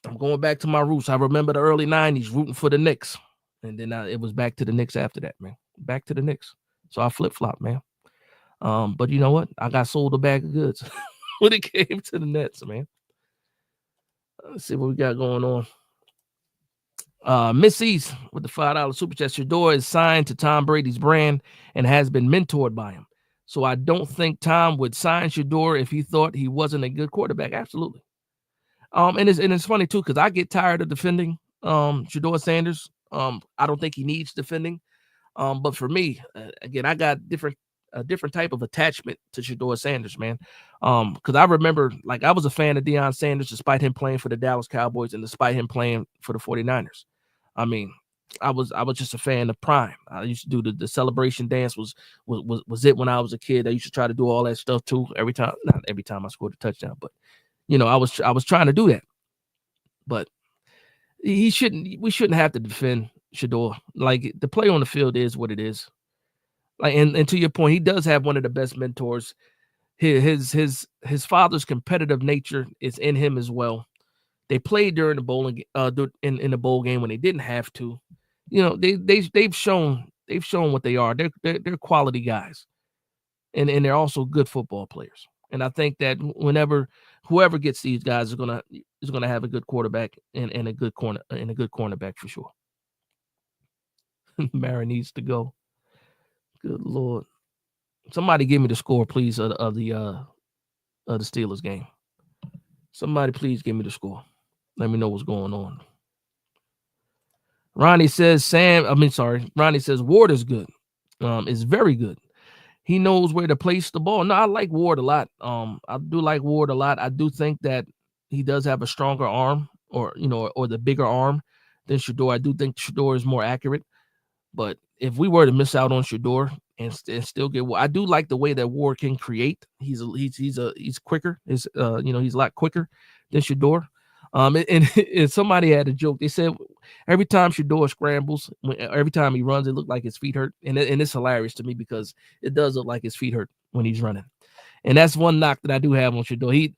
I'm going back to my roots. I remember the early 90s rooting for the Knicks. And then it was back to the Knicks after that, man. Back to the Knicks. So I flip-flopped, man. But you know what? I got sold a bag of goods. When it came to the Nets, man. Let's see what we got going on. Miss East with the $5 super chat. Shedeur is signed to Tom Brady's brand and has been mentored by him. So I don't think Tom would sign Shedeur if he thought he wasn't a good quarterback. Absolutely. And it's funny too, because I get tired of defending Shedeur Sanders. I don't think he needs defending. But for me, again, I got a different type of attachment to Shedeur Sanders, man. Because I remember, like, I was a fan of Deion Sanders despite him playing for the Dallas Cowboys and despite him playing for the 49ers. I mean, I was just a fan of Prime. I used to do the celebration dance was it when I was a kid. I used to try to do all that stuff too. Not every time I scored a touchdown, but I was trying to do that. But we shouldn't have to defend Shedeur. Like, the play on the field is what it is. Like, and to your point, he does have one of the best mentors. His father's competitive nature is in him as well. They played during the bowling in the bowl game when they didn't have to. They've shown what they are. They're quality guys, and they're also good football players. And I think that whoever gets these guys is gonna have a good quarterback and a good cornerback for sure. Mara needs to go. Good Lord. Somebody give me the score, please, of the Steelers game. Somebody please give me the score. Let me know what's going on. Ronnie says Ronnie says Ward is good. Is very good. He knows where to place the ball. No, I like Ward a lot. I do like Ward a lot. I do think that he does have a stronger arm or the bigger arm than Shedeur. I do think Shedeur is more accurate. But if we were to miss out on Shedeur and still get, I do like the way that Ward can create. He's quicker. He's a lot quicker than Shedeur. And somebody had a joke. They said every time Shedeur scrambles, every time he runs, it looked like his feet hurt. And it's hilarious to me because it does look like his feet hurt when he's running. And that's one knock that I do have on Shedeur.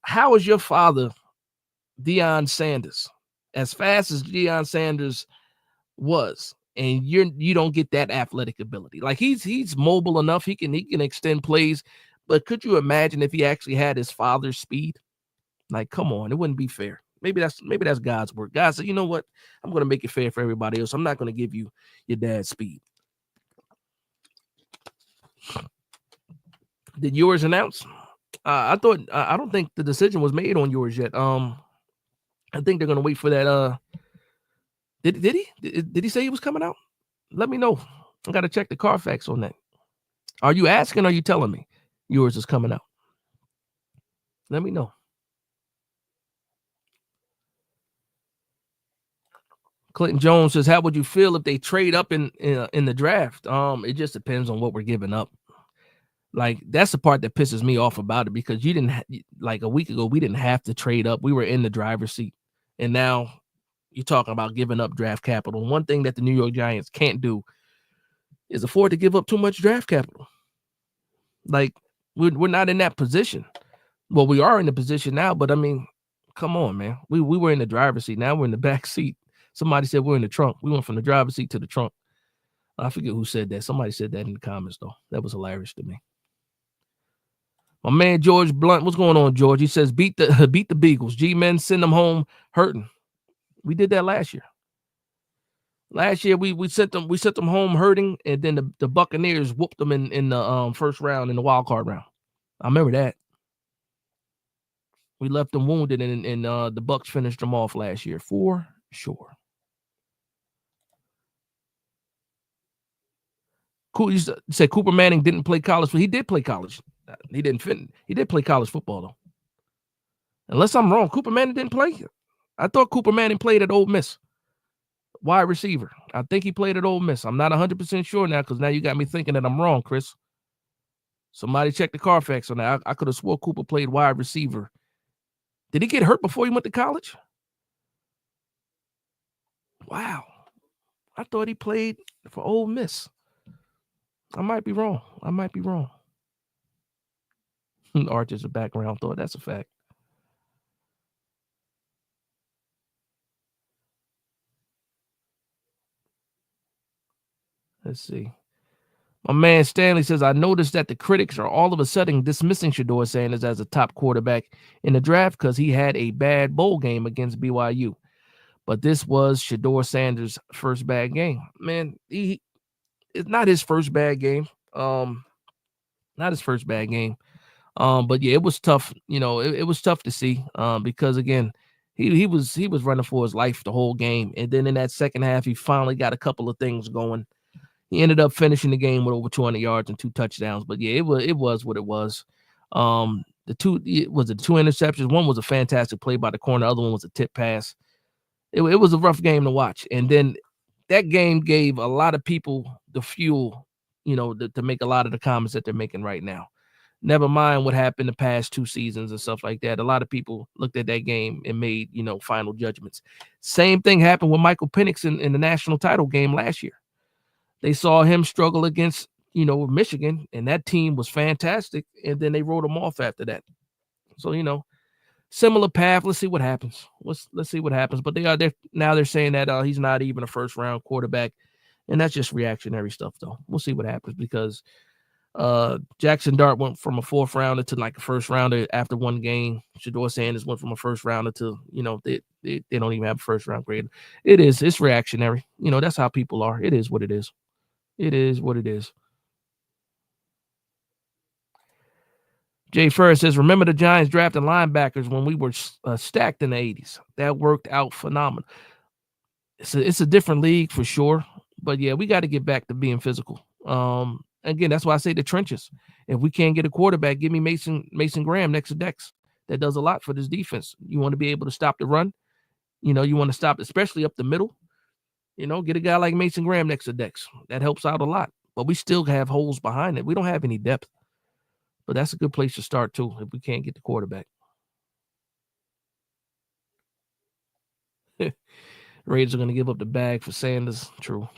How is your father, Deion Sanders, as fast as Deion Sanders was, and you don't get that athletic ability? Like, he's mobile enough. He can extend plays. But could you imagine if he actually had his father's speed? Like, come on, it wouldn't be fair. Maybe that's God's work. God said, you know what? I'm going to make it fair for everybody else. I'm not going to give you your dad's speed. Did yours announce? I don't think the decision was made on yours yet. I think they're going to wait for that. Did he say he was coming out? Let me know. I got to check the Carfax on that. Are you asking? Or are you telling me yours is coming out? Let me know. Clinton Jones says, how would you feel if they trade up in the draft? It just depends on what we're giving up. Like, that's the part that pisses me off about it, because you didn't like a week ago, we didn't have to trade up. We were in the driver's seat. And now you're talking about giving up draft capital. One thing that the New York Giants can't do is afford to give up too much draft capital. Like, we're not in that position. Well, we are in the position now, but I mean, come on, man. We were in the driver's seat. Now we're in the back seat. Somebody said we're in the trunk. We went from the driver's seat to the trunk. I forget who said that. Somebody said that in the comments, though. That was hilarious to me. My man George Blunt, what's going on, George? He says beat the Beagles. G-men send them home hurting. We did that last year. Last year we sent them home hurting, and then the Buccaneers whooped them in the first round, in the wild card round. I remember that. We left them wounded, and the Bucs finished them off last year for sure. You said Cooper Manning didn't play college, but he did play college. He did play college football, though. Unless I'm wrong, Cooper Manning didn't play. I thought Cooper Manning played at Ole Miss. Wide receiver. I think he played at Ole Miss. I'm not 100% sure now, because now you got me thinking that I'm wrong, Chris. Somebody check the Carfax on that. I could have swore Cooper played wide receiver. Did he get hurt before he went to college? Wow. I thought he played for Ole Miss. I might be wrong. Arch is a background thought. That's a fact. Let's see. My man Stanley says, I noticed that the critics are all of a sudden dismissing Shedeur Sanders as a top quarterback in the draft because he had a bad bowl game against BYU. But this was Shedeur Sanders' first bad game. Man, it's not his first bad game. But yeah, it was tough. It was tough to see because, again, he was running for his life the whole game. And then in that second half, he finally got a couple of things going. He ended up finishing the game with over 200 yards and 2 touchdowns. But yeah, it was what it was. The two interceptions. One was a fantastic play by the corner. The other one was a tip pass. It was a rough game to watch. And then that game gave a lot of people the fuel, to make a lot of the comments that they're making right now. Never mind what happened the past 2 seasons and stuff like that. A lot of people looked at that game and made, final judgments. Same thing happened with Michael Penix in the national title game last year. They saw him struggle against, Michigan, and that team was fantastic, and then they wrote him off after that. So, similar path. Let's see what happens. Let's see what happens. But they're saying that he's not even a first-round quarterback, and that's just reactionary stuff, though. We'll see what happens because Jackson Dart went from a 4th rounder to like a 1st rounder after one game. Shedeur Sanders went from a 1st rounder to, they don't even have a 1st-round grade. It's reactionary. That's how people are. It is what it is. It is what it is. Jay Ferris says, remember the Giants drafted linebackers when we were stacked in the 80s. That worked out phenomenal. It's a different league for sure. But, yeah, we got to get back to being physical. Again, that's why I say the trenches. If we can't get a quarterback, give me Mason Graham next to Dex. That does a lot for this defense. You want to be able to stop the run. You want to stop, especially up the middle. Get a guy like Mason Graham next to Dex. That helps out a lot. But we still have holes behind it. We don't have any depth. But that's a good place to start, too, if we can't get the quarterback. Raiders are going to give up the bag for Sanders. True.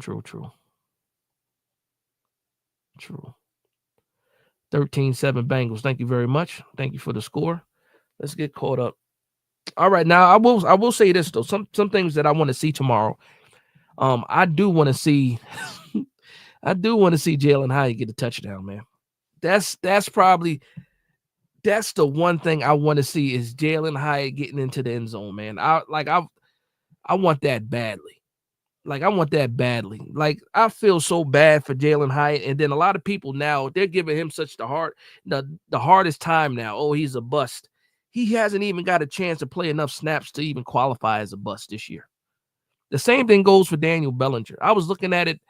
13-7 Bengals. Thank you very much. Thank you for the score. Let's get caught up. All right, now I will say this, though. Some things that I want to see tomorrow. I do want to see Jalen Hyatt get a touchdown, man. That's the one thing I want to see is Jalen Hyatt getting into the end zone, man. I want that badly. Like, I feel so bad for Jalen Hyatt, and then a lot of people now, they're giving him such the hardest time now. Oh, he's a bust. He hasn't even got a chance to play enough snaps to even qualify as a bust this year. The same thing goes for Daniel Bellinger. I was looking at it.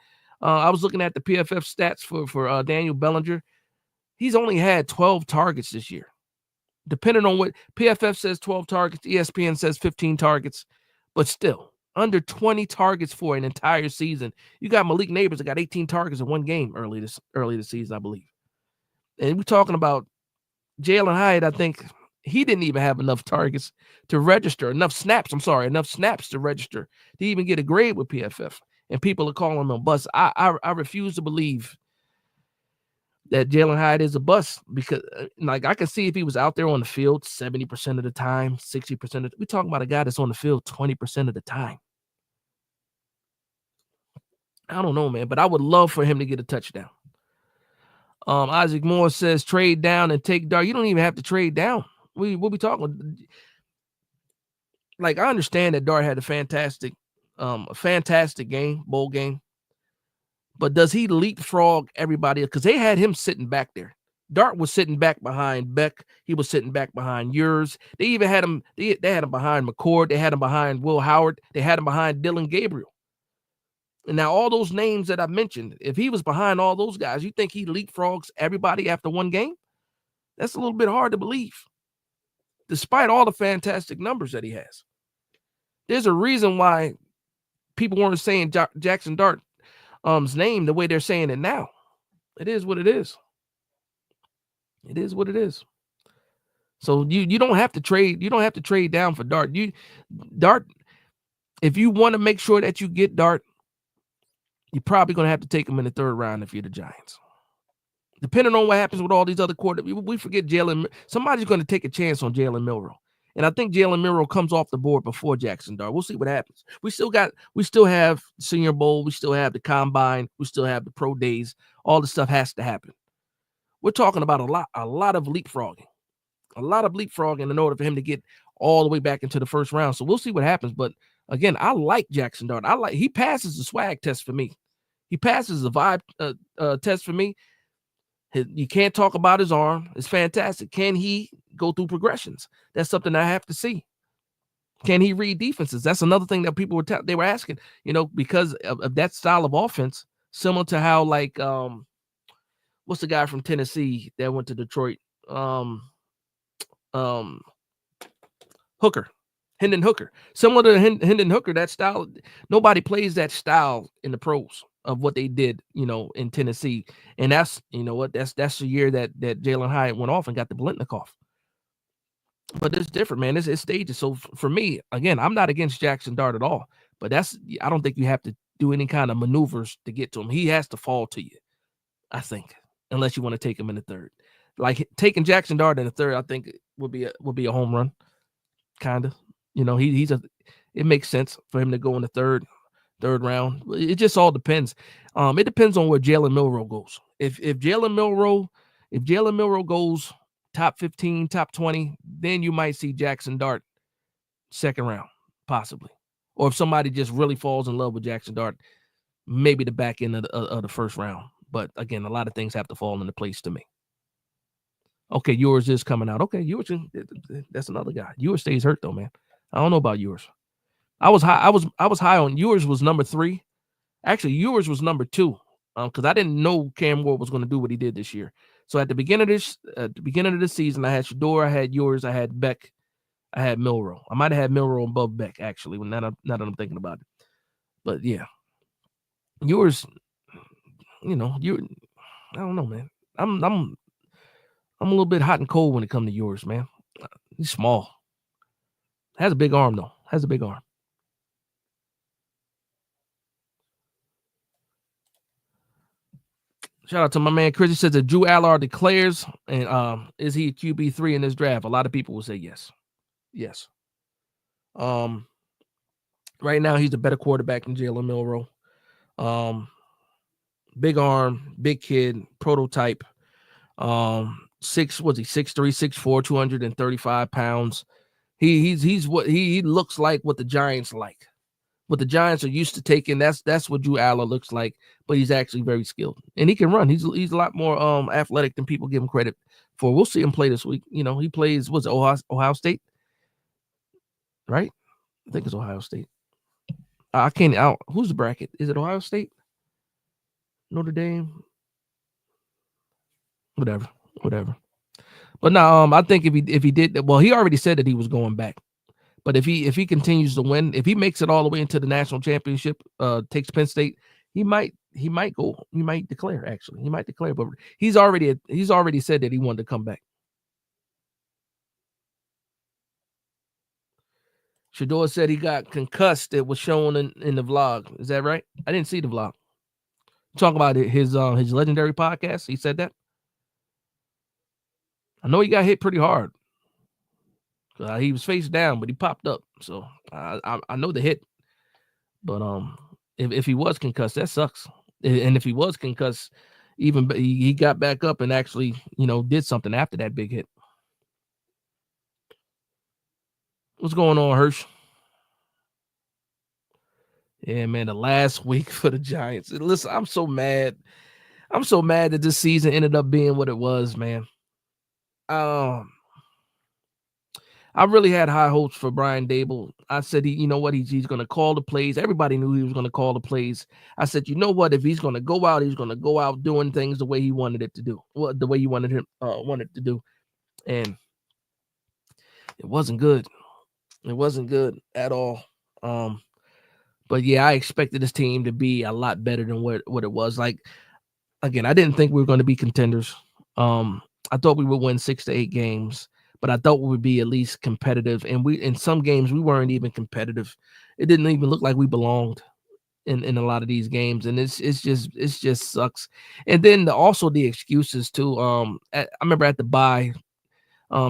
I was looking at the PFF stats for Daniel Bellinger. He's only had 12 targets this year. Depending on what PFF says, 12 targets, ESPN says 15 targets, but still under 20 targets for an entire season. You got Malik Neighbors that got 18 targets in one game early this season, I believe. And we're talking about Jalen Hyatt. I think he didn't even have enough targets to register, enough snaps to register to even get a grade with PFF. And people are calling him a bust. I refuse to believe that Jalen Hyatt is a bust because, like, I can see if he was out there on the field 70% of the time, 60%. We're talking about a guy that's on the field 20% of the time. I don't know, man, but I would love for him to get a touchdown. Isaac Moore says trade down and take Dart. You don't even have to trade down. We'll be talking. Like, I understand that Dart had a fantastic game, bowl game. But does he leapfrog everybody? Because they had him sitting back there. Dart was sitting back behind Beck. He was sitting back behind yours. They even had him. They had him behind McCord. They had him behind Will Howard. They had him behind Dylan Gabriel. And now all those names that I mentioned, if he was behind all those guys, you think he leapfrogs everybody after one game? That's a little bit hard to believe, despite all the fantastic numbers that he has. There's a reason why people weren't saying Jackson Dart name the way they're saying it now. It is what it is. It is what it is. So you don't have to trade. You don't have to trade down for Dart. Dart, if you want to make sure that you get Dart, you're probably going to have to take him in the 3rd round if you're the Giants. Depending on what happens with all these other quarterbacks, we forget Jalen. Somebody's going to take a chance on Jalen Milroe. And I think Jalen Milroe comes off the board before Jackson Dart. We'll see what happens. We still have Senior Bowl. We still have the Combine. We still have the Pro Days. All the stuff has to happen. We're talking about a lot of leapfrogging. A lot of leapfrogging in order for him to get all the way back into the 1st round. So we'll see what happens. But again, I like Jackson Dart. He passes the swag test for me. He passes the vibe test for me. You can't talk about his arm. It's fantastic. Can he go through progressions? That's something I have to see. Can he read defenses? That's another thing that people were asking, because of that style of offense, similar to how, like, what's the guy from Tennessee that went to Detroit? Hooker. Hendon Hooker, similar to Hendon Hooker, that style. Nobody plays that style in the pros of what they did, in Tennessee, and that's that's the year that Jalen Hyatt went off and got the Biletnikoff. But it's different, man. It's stages. So for me, again, I'm not against Jackson Dart at all, but I don't think you have to do any kind of maneuvers to get to him. He has to fall to you, I think, unless you want to take him in the third. Like taking Jackson Dart in the third, I think would be a home run, kind of. It makes sense for him to go in the third round. It just all depends. It depends on where Jalen Milroe goes. If Jalen Milroe goes top 15, top 20, then you might see Jackson Dart second round, possibly. Or if somebody just really falls in love with Jackson Dart, maybe the back end of the first round. But again, a lot of things have to fall into place to me. Okay, Ewers is coming out. Okay, Ewers, that's another guy. Ewers stays hurt though, man. I don't know about Ewers. I was high on Ewers. Was number 3. Actually, Ewers was number 2. Because I didn't know Cam Ward was going to do what he did this year. So at the beginning of this season, I had Shedeur, I had Ewers, I had Beck, I had Milroe. I might have had Milroe above Beck actually. Now that I'm thinking about it, but yeah, Ewers. I don't know, man. I'm a little bit hot and cold when it comes to Ewers, man. He's small. Has a big arm though. Has a big arm. Shout out to my man Chris. He says that Drew Allard declares, and is he a QB3 in this draft? A lot of people will say yes. Yes. Right now he's a better quarterback than Jalen Milroe. Big arm, big kid, prototype. 6'3", 6'4", 235 pounds. He's what he looks like. What the Giants like. What the Giants are used to taking, that's what Drew Allard looks like, but he's actually very skilled. And he can run. He's a lot more athletic than people give him credit for. We'll see him play this week. He plays, what's it, Ohio State? Right? I think it's Ohio State. I can't out. Who's the bracket? Is it Ohio State? Notre Dame? Whatever. But no, I think if he did, well, he already said that he was going back. But if he continues to win, if he makes it all the way into the national championship, takes Penn State, he might go. He might declare. Actually, he might declare. But he's already said that he wanted to come back. Shedeur said he got concussed. It was shown in the vlog. Is that right? I didn't see the vlog. Talking about his legendary podcast. He said that. I know he got hit pretty hard. He was face down, but he popped up. So I know the hit. But if he was concussed, that sucks. And if he was concussed, even he got back up and actually, did something after that big hit. What's going on, Hirsch? Yeah, man, the last week for the Giants. Listen, I'm so mad. I'm so mad that this season ended up being what it was, man. I really had high hopes for Brian Daboll. I said, he's going to call the plays. Everybody knew he was going to call the plays. I said, you know what? If he's going to go out, he's going to go out doing things the way he wanted it to do. Well, the way he wanted to do. And it wasn't good. It wasn't good at all. But yeah, I expected this team to be a lot better than what it was. Like, again, I didn't think we were going to be contenders. I thought we would win 6 to 8 games. But I thought we would be at least competitive. And in some games, we weren't even competitive. It didn't even look like we belonged in a lot of these games. And it's just sucks. And then also the excuses too. I remember at the bye,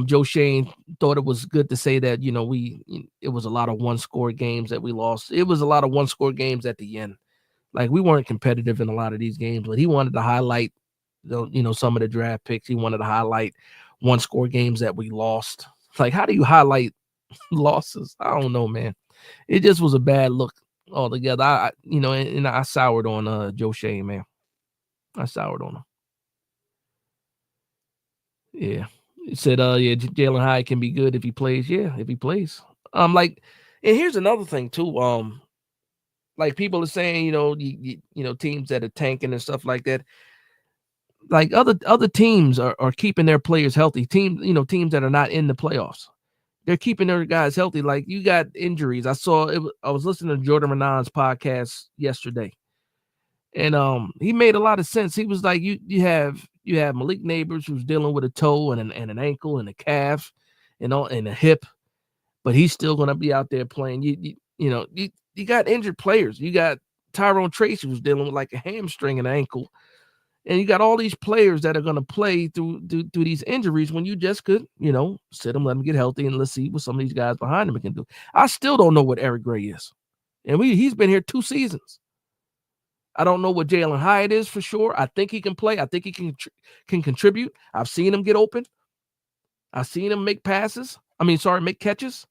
Joe Schoen thought it was good to say that, it was a lot of one-score games that we lost. It was a lot of one-score games at the end. Like, we weren't competitive in a lot of these games, but he wanted to highlight, some of the draft picks. He wanted to highlight one-score games that we lost. Like, how do you highlight losses? I don't know, man. It just was a bad look altogether. I soured on Joe Schoen, man. I soured on him. Yeah. He said, Jalen Hyatt can be good if he plays. Yeah, if he plays. And here's another thing too. Like people are saying, teams that are tanking and stuff like that. Like other teams are keeping their players healthy. Teams that are not in the playoffs. they're keeping their guys healthy. Like you got injuries. I was listening to Jordan Renan's podcast yesterday, and he made a lot of sense. He was like, you have Malik Neighbors who's dealing with a toe and an ankle and a calf, and a hip, but he's still going to be out there playing. You got injured players. You got Tyrone Tracy who's dealing with like a hamstring and an ankle. And you got all these players that are going to play through these injuries when you just could, sit them, let them get healthy, and let's see what some of these guys behind them can do. I still don't know what Eric Gray is. And he's been here 2 seasons. I don't know what Jalen Hyatt is for sure. I think he can play. I think he can contribute. I've seen him get open. I've seen him make make catches.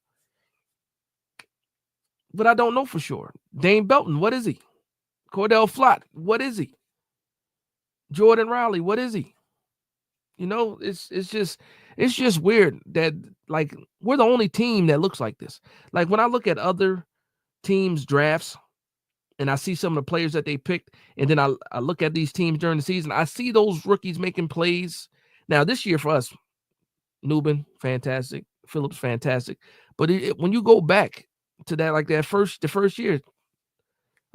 But I don't know for sure. Dane Belton, what is he? Cordell Flott, what is he? Jordan Riley, what is he? It's just weird that like we're the only team that looks like this. Like when I look at other teams' drafts and I see some of the players that they picked, and then I look at these teams during the season, I see those rookies making plays. Now this year for us, Nubin, fantastic, Phillips, fantastic. But when you go back to that, like the first year,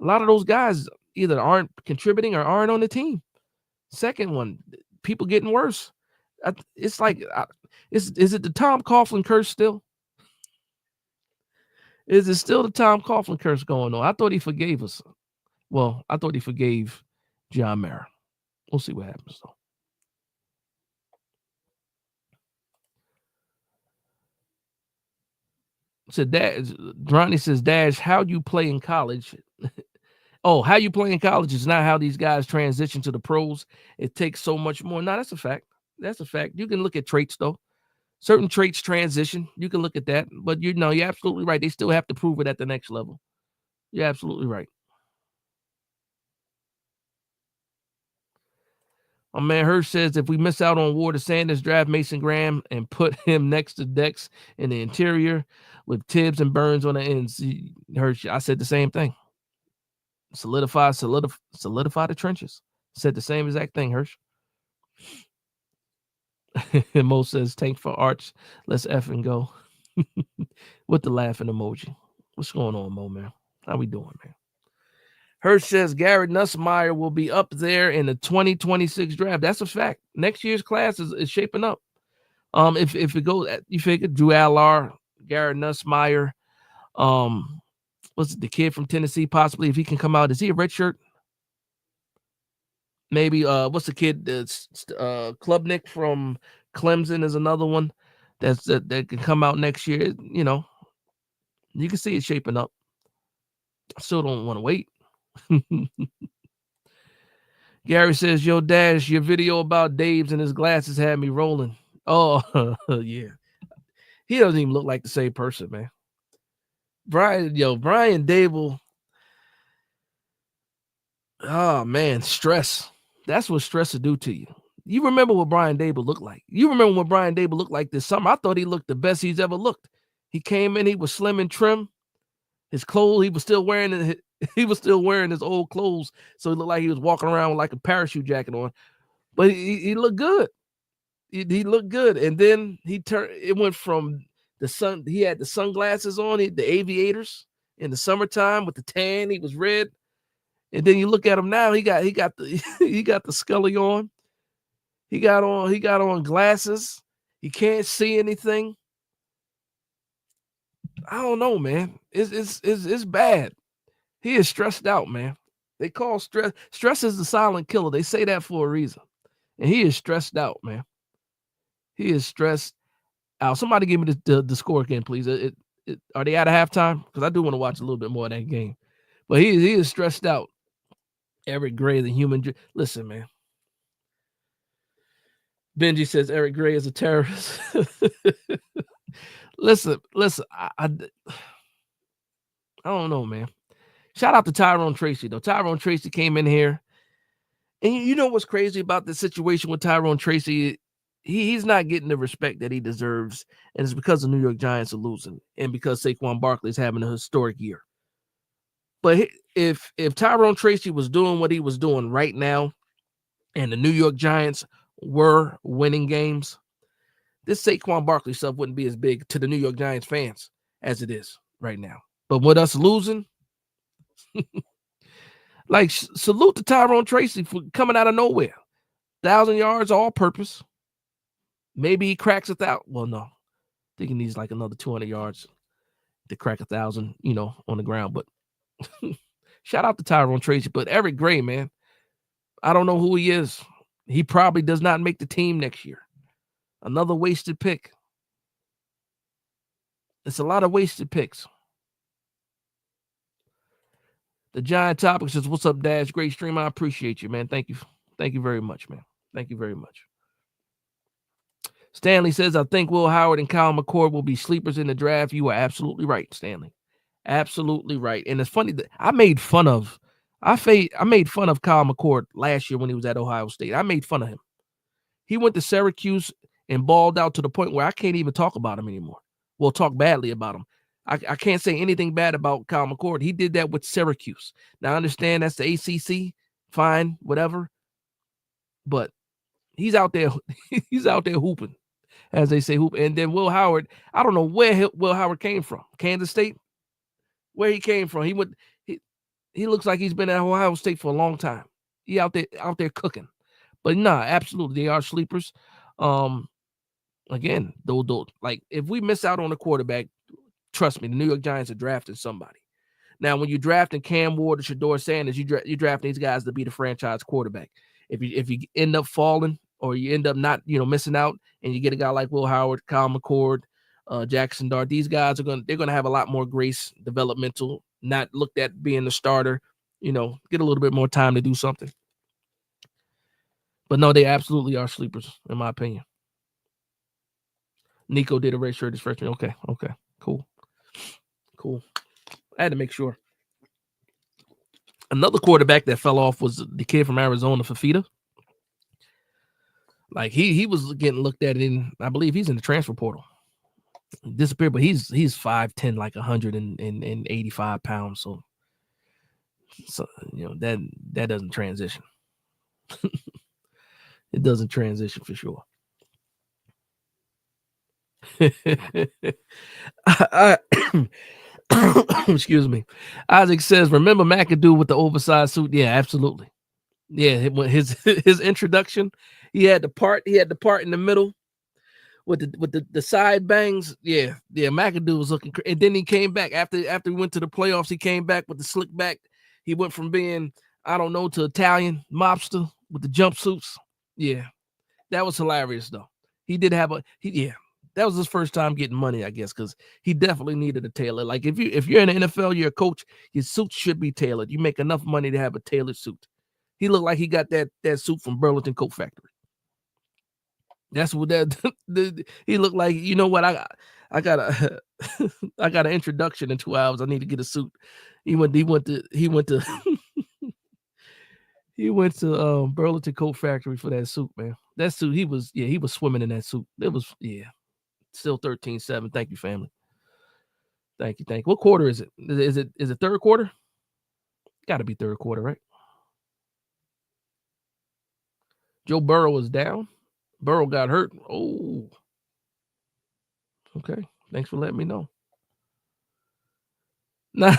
a lot of those guys either aren't contributing or aren't on the team. Second one, people getting worse. It's like, is it the Tom Coughlin curse still? Is it still the Tom Coughlin curse going on? I thought he forgave us. Well, I thought he forgave John Mara. We'll see what happens, though. So Ronnie says, Dash, how you play in college? Oh, how you play in college is not how these guys transition to the pros. It takes so much more. No, that's a fact. That's a fact. You can look at traits, though. Certain traits transition. You can look at that. But, you're absolutely right. They still have to prove it at the next level. You're absolutely right. My man Hirsch says, if we miss out on Ward Sanders, draft Mason Graham and put him next to Dex in the interior with Tibbs and Burns on the ends. Hirsch, I said the same thing. Solidify the trenches. Said the same exact thing, Hirsch. Mo says, tank for Arch. Let's effing go. With the laughing emoji. What's going on, Mo, man? How we doing, man? Hirsch says Garrett Nussmeier will be up there in the 2026 draft. That's a fact. Next year's class is shaping up. If it goes, you figure Drew Allar, Garrett Nussmeier, what's it, the kid from Tennessee, possibly, if he can come out. Is he a redshirt? Maybe what's the kid that's Klubnik from Clemson is another one that can come out next year. You can see it shaping up. I still don't want to wait. Gary says, yo, Dash, your video about Daves and his glasses had me rolling. Oh, yeah. He doesn't even look like the same person, man. Brian Dable. Oh, man, stress. That's what stress will do to you. You remember what Brian Dable looked like. You remember what Brian Dable looked like this summer. I thought he looked the best he's ever looked. He came in, he was slim and trim. His clothes, he was still wearing his old clothes, so it looked like he was walking around with like a parachute jacket on. But he looked good. He looked good. And then it went from the sun. He had the sunglasses on, the aviators in the summertime with the tan. He was red. And then you look at him now, he got the he got the Scully on. He got on glasses. He can't see anything. I don't know, man. It's bad. He is stressed out, man. They call stress is the silent killer. They say that for a reason. And he is stressed out, man. He is stressed out. Somebody give me the score again, please. Are they out of halftime? Because I do want to watch a little bit more of that game. But he is stressed out. Eric Gray, the human. Listen, man. Benji says Eric Gray is a terrorist. Listen. I don't know, man. Shout out to Tyrone Tracy, though. Tyrone Tracy came in here. And you know what's crazy about the situation with Tyrone Tracy? He's not getting the respect that he deserves. And it's because the New York Giants are losing. And because Saquon Barkley is having a historic year. But if Tyrone Tracy was doing what he was doing right now, and the New York Giants were winning games, this Saquon Barkley stuff wouldn't be as big to the New York Giants fans as it is right now. But with us losing, like salute to Tyrone Tracy for coming out of nowhere. 1,000 yards all purpose. Maybe he cracks 1,000. Well, no. I think he needs like another 200 yards to crack 1,000, on the ground. But shout out to Tyrone Tracy. But Eric Gray, man, I don't know who he is. He probably does not make the team next year. Another wasted pick. It's a lot of wasted picks. The Giant Topic says, "What's up, Dash? Great stream. I appreciate you, man. Thank you. Thank you very much, man. Thank you very much." Stanley says, "I think Will Howard and Kyle McCord will be sleepers in the draft." You are absolutely right, Stanley. Absolutely right. And it's funny that I made fun of Kyle McCord last year when he was at Ohio State. I made fun of him. He went to Syracuse and balled out to the point where I can't even talk about him anymore. We'll talk badly about him. I can't say anything bad about Kyle McCord. He did that with Syracuse. Now, I understand that's the ACC. Fine, whatever. But he's out there. He's out there hooping, as they say, hoop. And then Will Howard, I don't know where Will Howard came from. Kansas State? Where he came from. He looks like he's been at Ohio State for a long time. He out there cooking. But nah, absolutely, they are sleepers. Again, though, like if we miss out on a quarterback, trust me, the New York Giants are drafting somebody. Now, when you're drafting Cam Ward or Shedeur Sanders, you draft these guys to be the franchise quarterback. If you end up falling or you end up not, missing out, and you get a guy like Will Howard, Kyle McCord, Jackson Dart, these guys they're gonna have a lot more grace, developmental, not looked at being the starter, get a little bit more time to do something. But no, they absolutely are sleepers, in my opinion. Nico did a red shirt his freshman. Okay, cool. I had to make sure. Another quarterback that fell off was the kid from Arizona, Fafita. Like he was getting looked at in, I believe he's in the transfer portal. He disappeared, but he's 5'10", like 185 pounds. So that doesn't transition. It doesn't transition for sure. Excuse me. Isaac says, "Remember McAdoo with the oversized suit?" Yeah, absolutely. Yeah, his introduction, he had the part in the middle with the side bangs. Yeah. McAdoo was looking, and then he came back after we went to the playoffs. He came back with the slick back. He went from being, I don't know, to Italian mobster with the jumpsuits. Yeah, that was hilarious though. He did have that was his first time getting money, I guess, because he definitely needed a tailor. Like if you're in the NFL, you're a coach, your suit should be tailored. You make enough money to have a tailored suit. He looked like he got that suit from Burlington Coat Factory. That's what he looked like. You know what? I got an introduction in 2 hours. I need to get a suit. He went to Burlington Coat Factory for that suit, man. That suit, he was swimming in that suit. It was, still 13-7. Thank you, family. Thank you. What quarter is it? Is it third quarter? Got to be third quarter, right? Joe Burrow is down. Burrow got hurt. Oh. Okay. Thanks for letting me know. Nah,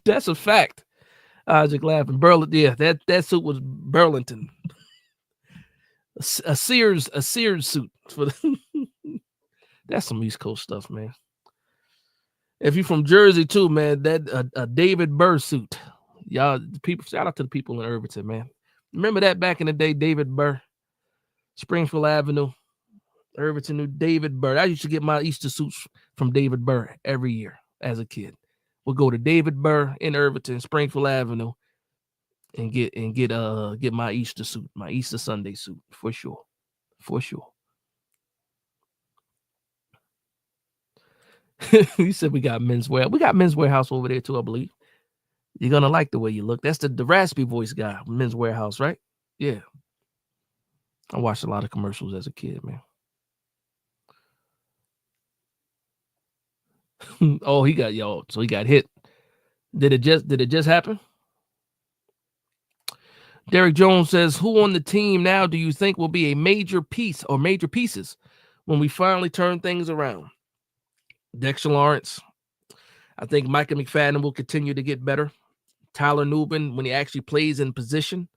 that's a fact. Isaac laughing. That suit was Burlington. A Sears suit for that's some East Coast stuff, man. If you're from Jersey too, man, that a David Burr suit. Y'all, people, shout out to the people in Irvington, man. Remember that back in the day, David Burr, Springfield Avenue, Irvington, knew David Burr. I used to get my Easter suits from David Burr every year as a kid. We'll go to David Burr in Irvington, Springfield Avenue, and get my Easter suit, my Easter Sunday suit for sure. You said we got Men's Wear. We got Men's Warehouse over there too, I believe. You're gonna like the way you look. That's the raspy voice guy, Men's Warehouse, right? Yeah. I watched a lot of commercials as a kid, man. Oh, he got so he got hit. Did it just happen? Derek Jones says, "Who on the team now do you think will be a major piece or major pieces when we finally turn things around, Dexter Lawrence, I think Micah McFadden will continue to get better. Tyler Nubin, when he actually plays in position,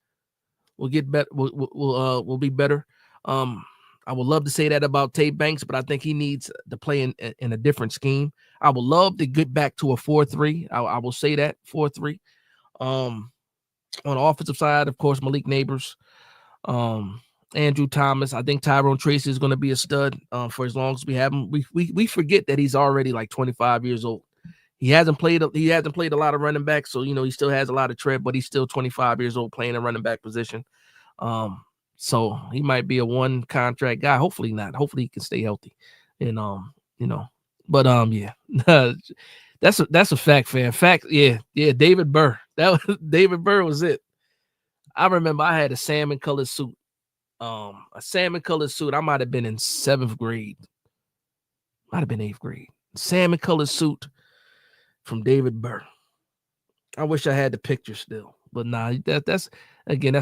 will get better. Will be better. I would love to say that about Tate Banks, but I think he needs to play in a different scheme. I would love to get back to a 4-3. I will say that 4-3. On the offensive side, of course, Malik Neighbors, Andrew Thomas. I think Tyrone Tracy is going to be a stud for as long as we have him. We forget that he's already like 25 years old. He hasn't played a lot of running back, so he still has a lot of tread, but he's still 25 years old playing a running back position. So he might be a one contract guy. Hopefully not. Hopefully he can stay healthy. And but yeah. That's a fact, fam. Fact, yeah. David Burr. David Burr was it. I remember I had a salmon colored suit. I might have been in 7th grade. Might have been 8th grade. Salmon colored suit from David Burr. I wish I had the picture still, but nah, that's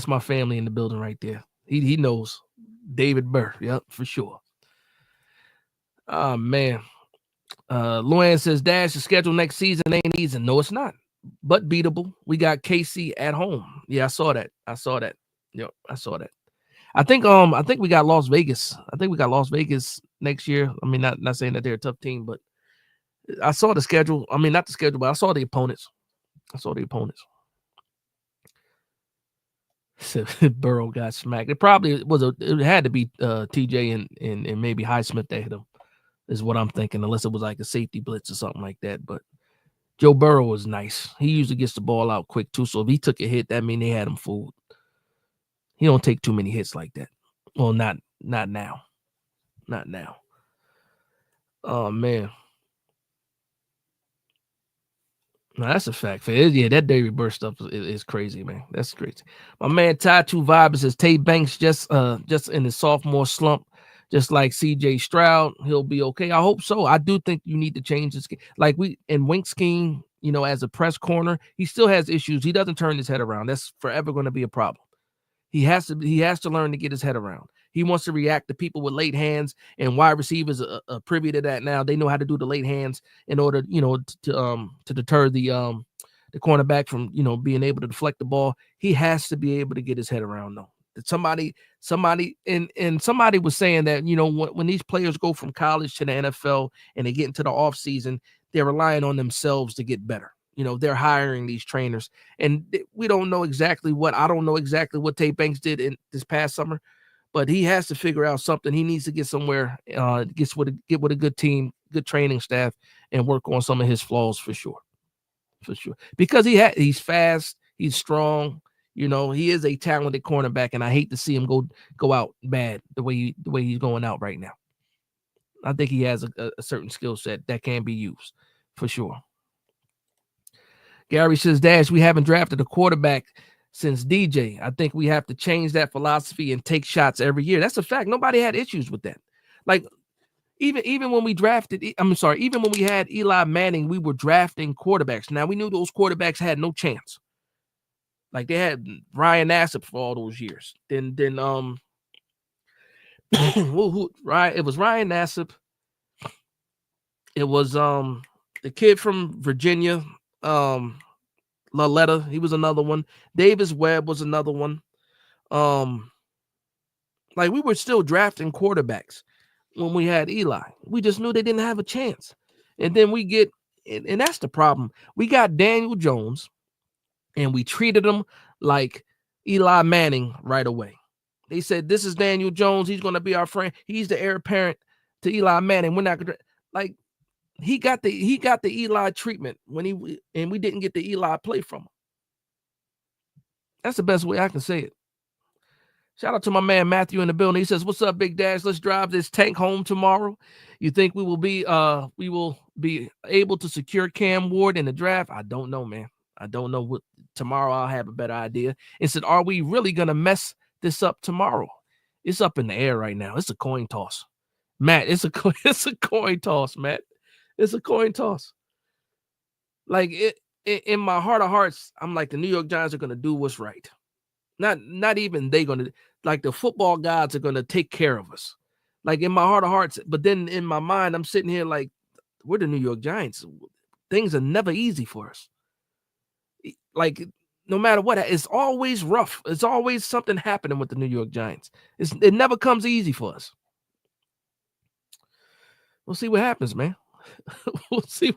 my family in the building right there. He knows David Burr. Yep, for sure. Oh man. Luann says, Dash, the schedule next season ain't easy. No, it's not, but beatable. We got KC at home. Yeah, I saw that. Yep, I saw that. I think we got Las Vegas. I think we got Las Vegas next year. I mean, not saying that they're a tough team, but I saw the schedule. I mean, not the schedule, but I saw the opponents. So Burrow got smacked. It probably it had to be TJ and maybe Highsmith that hit him, is what I'm thinking, unless it was like a safety blitz or something like that. But Joe Burrow was nice. He usually gets the ball out quick too. So if he took a hit, that means they had him fooled. He don't take too many hits like that. Well, not now. Not now. Oh man. No, that's a fact. Yeah, that David Burr stuff is crazy, man. That's crazy. My man Tattoo Vibe says Tate Banks just in his sophomore slump, just like CJ Stroud. He'll be okay. I hope so. I do think you need to change his scheme. Like Wink's scheme, as a press corner, he still has issues. He doesn't turn his head around. That's forever going to be a problem. He has to learn to get his head around. He wants to react to people with late hands, and wide receivers are privy to that now. They know how to do the late hands in order, to deter the cornerback from, being able to deflect the ball. He has to be able to get his head around though. Somebody was saying that, when these players go from college to the NFL and they get into the off season, they're relying on themselves to get better. They're hiring these trainers, and we don't know exactly I don't know exactly what Tate Banks did in this past summer, but he has to figure out something. He needs to get somewhere, get with a good team, good training staff, and work on some of his flaws for sure. Because he's fast, he's strong. He is a talented cornerback, and I hate to see him go out bad the way he's going out right now. I think he has a certain skill set that can be used for sure. Gary says, Dash, we haven't drafted a quarterback since DJ. I think we have to change that philosophy and take shots every year. That's a fact. Nobody had issues with that. Like, even when we even when we had Eli Manning, we were drafting quarterbacks. Now, we knew those quarterbacks had no chance. Like, they had Ryan Nassib for all those years. Then it was Ryan Nassib. It was the kid from Virginia, Laletta, he was another one. Davis Webb was another one. Like, we were still drafting quarterbacks when we had Eli. We just knew they didn't have a chance. And then we get, and that's the problem. We got Daniel Jones, and we treated him like Eli Manning right away. They said, this is Daniel Jones. He's going to be our friend. He's the heir apparent to Eli Manning. We're not going to, like, he got the Eli treatment we didn't get the Eli play from him. That's the best way I can say it. Shout out to my man Matthew in the building. He says, "What's up, Big Dash? Let's drive this tank home tomorrow. You think we will be able to secure Cam Ward in the draft? I don't know, man. I don't know. What tomorrow I'll have a better idea." And said, "Are we really gonna mess this up tomorrow?" It's up in the air right now. It's a coin toss, Matt. It's a coin toss, Matt. It's a coin toss. Like, in my heart of hearts, I'm like, the New York Giants are going to do what's right. Not even they going to, like, the football gods are going to take care of us. Like in my heart of hearts, but then in my mind, I'm sitting here like, we're the New York Giants. Things are never easy for us. Like, no matter what, it's always rough. It's always something happening with the New York Giants. It never comes easy for us. We'll see what happens, man. we'll see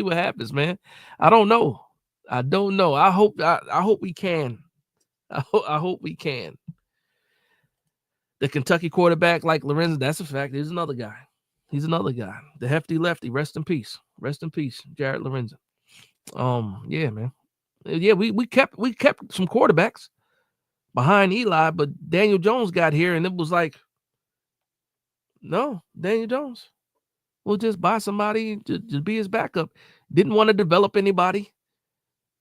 what happens, man. I don't know. I don't know. I hope we can. I hope we can. The Kentucky quarterback, like Lorenzen, that's a fact. He's another guy. The hefty lefty. Rest in peace. Jared Lorenzen. Yeah, man. Yeah, we kept some quarterbacks behind Eli, but Daniel Jones got here, and it was like, no, Daniel Jones. We'll just buy somebody to be his backup. Didn't want to develop anybody.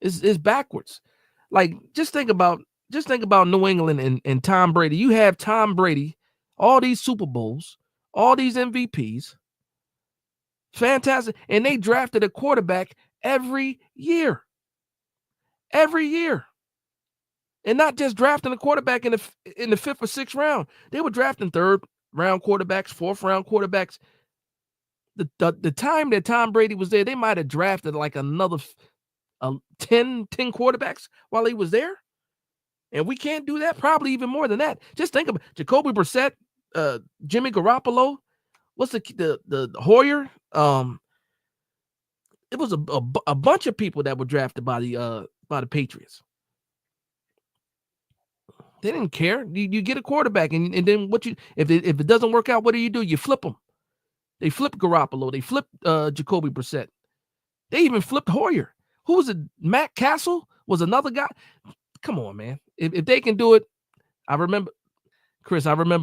It's backwards. Like, just think about New England and Tom Brady. You have Tom Brady, all these Super Bowls, all these MVPs. Fantastic. And they drafted a quarterback every year. Every year. And not just drafting a quarterback in the 5th or 6th round. They were drafting 3rd round quarterbacks, 4th round quarterbacks. The time that Tom Brady was there, they might have drafted like another 10 quarterbacks while he was there. And we can't do that. Probably even more than that. Just think about Jacoby Brissett, Jimmy Garoppolo. What's the Hoyer? It was a bunch of people that were drafted by the Patriots. They didn't care. You get a quarterback, and then if it doesn't work out, what do? You flip them. They flipped Garoppolo. They flipped Jacoby Brissett. They even flipped Hoyer. Who was it? Matt Castle was another guy. Come on, man. If they can do it, I remember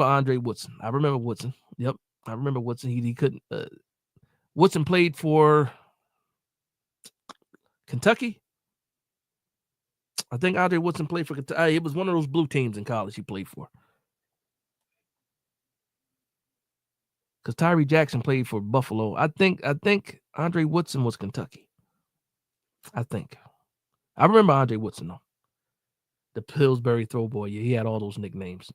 Andre Woodson. I remember Woodson. Yep, I remember Woodson. He couldn't. Woodson played for Kentucky. I think Andre Woodson played for Kentucky. It was one of those blue teams in college he played for. Because Tyree Jackson played for Buffalo. I think Andre Woodson was Kentucky. I think. I remember Andre Woodson, though. The Pillsbury throw boy. Yeah, he had all those nicknames.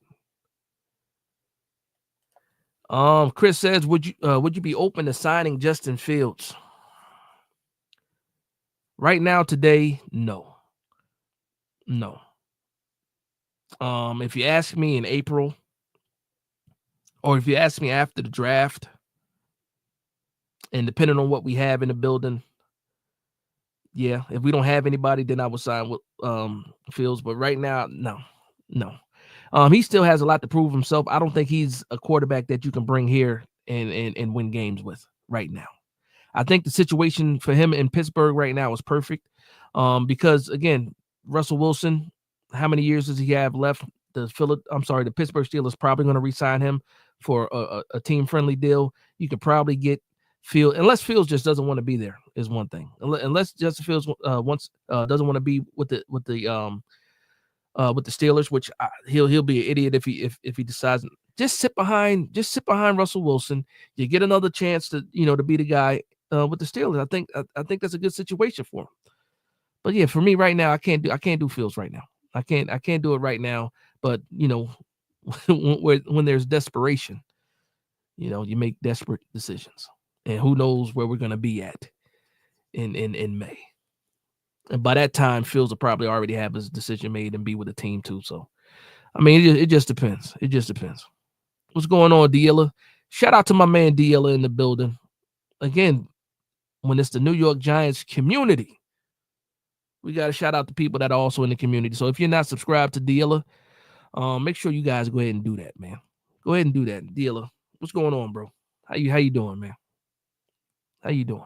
Chris says, would you be open to signing Justin Fields? Right now, today, no. No. If you ask me in April, or if you ask me after the draft, and depending on what we have in the building, yeah, if we don't have anybody, then I would sign with Fields. But right now, no. He still has a lot to prove himself. I don't think he's a quarterback that you can bring here and win games with right now. I think the situation for him in Pittsburgh right now is perfect. Because again, Russell Wilson, how many years does he have left? The Pittsburgh Steelers probably going to re-sign him for a team-friendly deal. You could probably get Fields, unless Fields just doesn't want to be there, is one thing. Unless Justin Fields doesn't want to be with the Steelers, which he'll be an idiot if he decides. Just sit behind Russell Wilson. You get another chance to be the guy with the Steelers. I think that's a good situation for him. But yeah, for me right now, I can't do Fields right now. I can't do it right now. But when there's desperation, you make desperate decisions, and who knows where we're gonna be at in May. And by that time, Fields will probably already have his decision made and be with the team too. So, I mean, it just depends. It just depends. What's going on, Diella? Shout out to my man Diella in the building. Again, when it's the New York Giants community, we got to shout out the people that are also in the community. So if you're not subscribed to Diella, make sure you guys go ahead and do that, man. Go ahead and do that, Diella. What's going on, bro? How you doing, man? How you doing?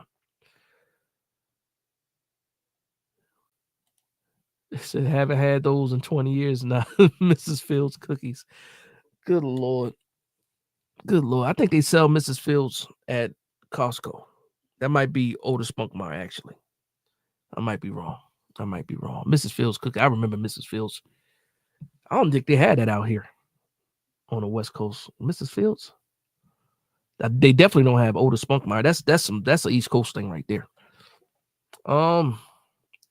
Said haven't had those in 20 years now. Mrs. Fields cookies. Good Lord. I think they sell Mrs. Fields at Costco. That might be Otis Spunkmeyer, actually. I might be wrong. Mrs. Fields cookie. I remember Mrs. Fields. I don't think they had that out here on the West Coast. Mrs. Fields. They definitely don't have Otis Spunkmeyer. That's an East Coast thing right there.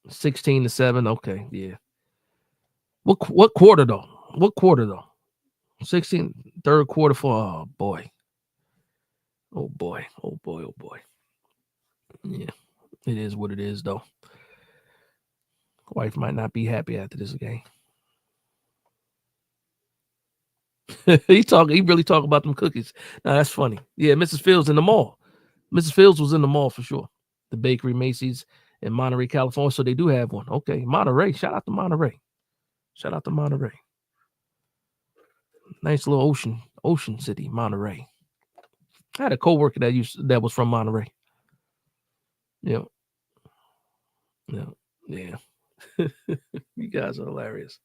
16-7. Okay, yeah. What quarter though? 16, third quarter for, oh boy. Oh boy. Oh boy. Oh boy. Yeah, it is what it is, though. Wife might not be happy after this game. He really talk about them cookies. Now that's funny. Yeah, Mrs. Fields in the mall. Mrs. Fields was in the mall for sure. The bakery, Macy's in Monterey, California. So they do have one. Okay, Monterey. Shout out to Monterey. Shout out to Monterey. Nice little ocean city, Monterey. I had a coworker that was from Monterey. Yeah, yeah. You guys are hilarious.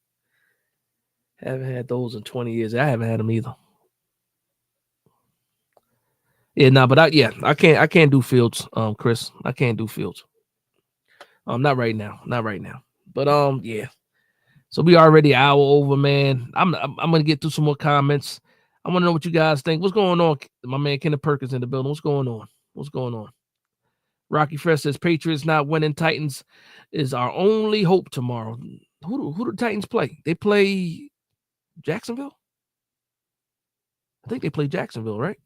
Haven't had those in 20 years. I haven't had them either. Yeah, but I can't do Fields, Chris. I can't do Fields. Not right now. Not right now. But yeah. So we already hour over, man. I'm gonna get through some more comments. I want to know what you guys think. What's going on? My man Kenneth Perkins in the building. What's going on? What's going on? Rocky Fresh says Patriots not winning. Titans is our only hope tomorrow. Who do the Titans play? They play Jacksonville? I think they play Jacksonville, right?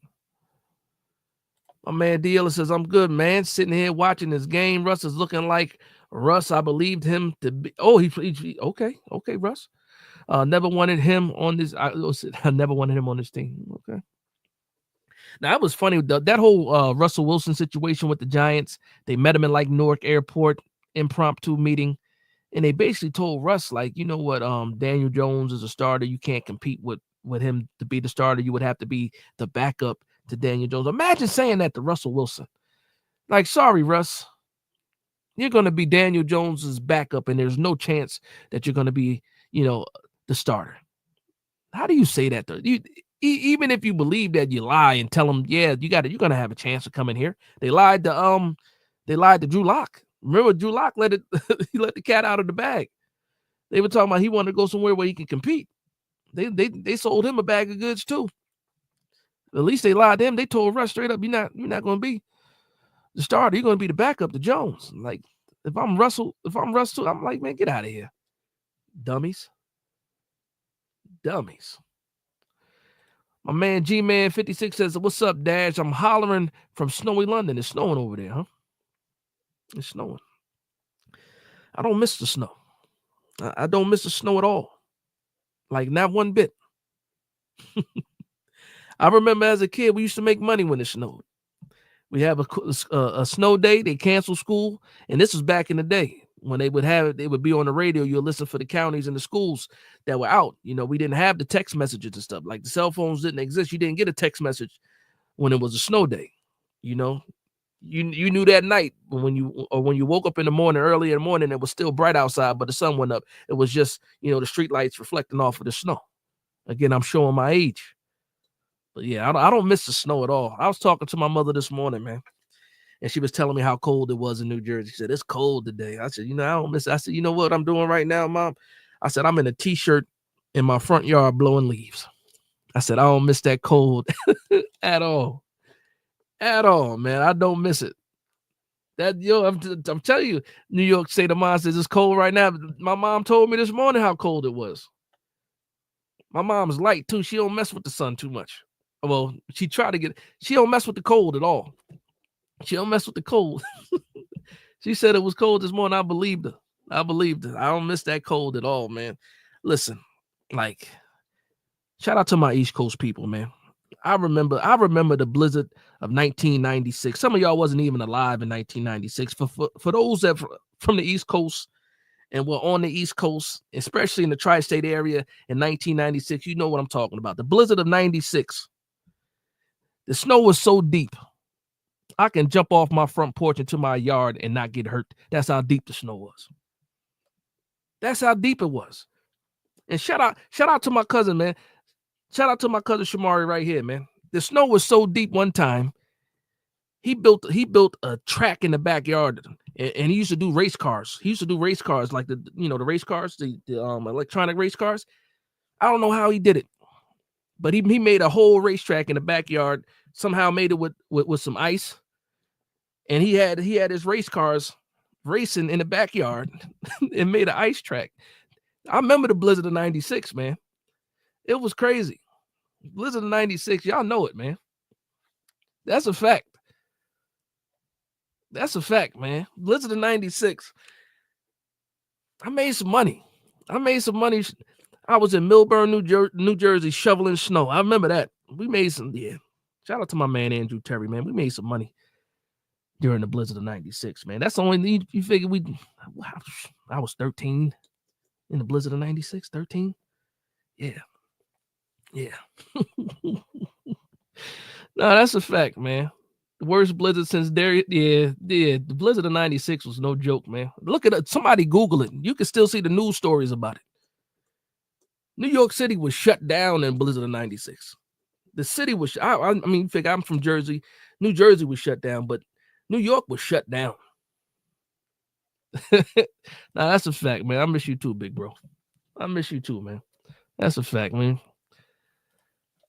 My man Dealer says, I'm good, man. Sitting here watching this game. Russ is looking like Russ. I believed him to be. Oh, he okay, Russ. Never wanted him on this. I never wanted him on this team. Okay. Now, it was funny. That whole Russell Wilson situation with the Giants, they met him in like Newark Airport, impromptu meeting. And they basically told Russ, like, you know what, Daniel Jones is a starter. You can't compete with him to be the starter. You would have to be the backup to Daniel Jones. Imagine saying that to Russell Wilson. Like, sorry, Russ. You're going to be Daniel Jones's backup, and there's no chance that you're going to be, the starter. How do you say that, though? Even if you believe that, you lie and tell them, yeah, you're going to have a chance to come in here. They lied to Drew Lock. Remember, Drew Lock he let the cat out of the bag. They were talking about he wanted to go somewhere where he could compete. They sold him a bag of goods too. At least they lied to him. They told Russ straight up, you're not going to be the starter. You're going to be the backup to Jones. Like, if I'm Russell, I'm like, man, get out of here. Dummies. My man G-Man 56 says, what's up, Dash? I'm hollering from snowy London. It's snowing over there, huh? It's snowing. I don't miss the snow. I don't miss the snow at all. Like, not one bit. I remember as a kid, we used to make money when it snowed. We have a snow day. They cancel school. And this was back in the day when they would be on the radio. You'll listen for the counties and the schools that were out. We didn't have the text messages and stuff. Like, the cell phones didn't exist. You didn't get a text message when it was a snow day. You knew that night when you woke up in the morning, early in the morning, it was still bright outside, but the sun went up. It was just, the street lights reflecting off of the snow. Again, I'm showing my age. But yeah, I don't miss the snow at all. I was talking to my mother this morning, man, and she was telling me how cold it was in New Jersey. She said, it's cold today. I said, I don't miss it. I said, you know what I'm doing right now, Mom? I said, I'm in a t-shirt in my front yard blowing leaves. I said, I don't miss that cold at all. At all, man. I don't miss it. I'm telling you, New York State of Mind says it's cold right now. My mom told me this morning how cold it was. My mom's light too. She don't mess with the sun too much. Well, she don't mess with the cold at all. She don't mess with the cold. She said it was cold this morning. I believed her. I don't miss that cold at all, man. Listen, like, shout out to my East Coast people, man. I remember the blizzard of 1996. Some of y'all wasn't even alive in 1996. For those that from the East Coast and were on the East Coast, especially in the tri-state area in 1996, you know what I'm talking about. The blizzard of 96. The snow was so deep, I can jump off my front porch into my yard and not get hurt. That's how deep the snow was. That's how deep it was. And shout out to my cousin, man. Shout out to my cousin Shamari right here, man. The snow was so deep one time. He built a track in the backyard, and he used to do race cars. He used to do race cars like the race cars, the electronic race cars. I don't know how he did it, but he made a whole racetrack in the backyard. Somehow made it with some ice, and he had his race cars racing in the backyard and made an ice track. I remember the blizzard of 96, man. It was crazy. Blizzard of 96, y'all know it, man. That's a fact. That's a fact, man. Blizzard of 96. I made some money. I was in Millburn, New Jersey, shoveling snow. I remember that. We made some, yeah. Shout out to my man, Andrew Terry, man. We made some money during the Blizzard of 96, man. That's the only you figure I was 13 in the Blizzard of 96, 13. Yeah. Yeah. No, that's a fact, man. The worst blizzard since there. Yeah. The Blizzard of 96 was no joke, man. Look at it. Somebody Google it. You can still see the news stories about it. New York City was shut down in Blizzard of 96. The city was, I mean, figure I'm from Jersey. New Jersey was shut down, but New York was shut down. Now, that's a fact, man. I miss you too, big bro. I miss you too, man. That's a fact, man.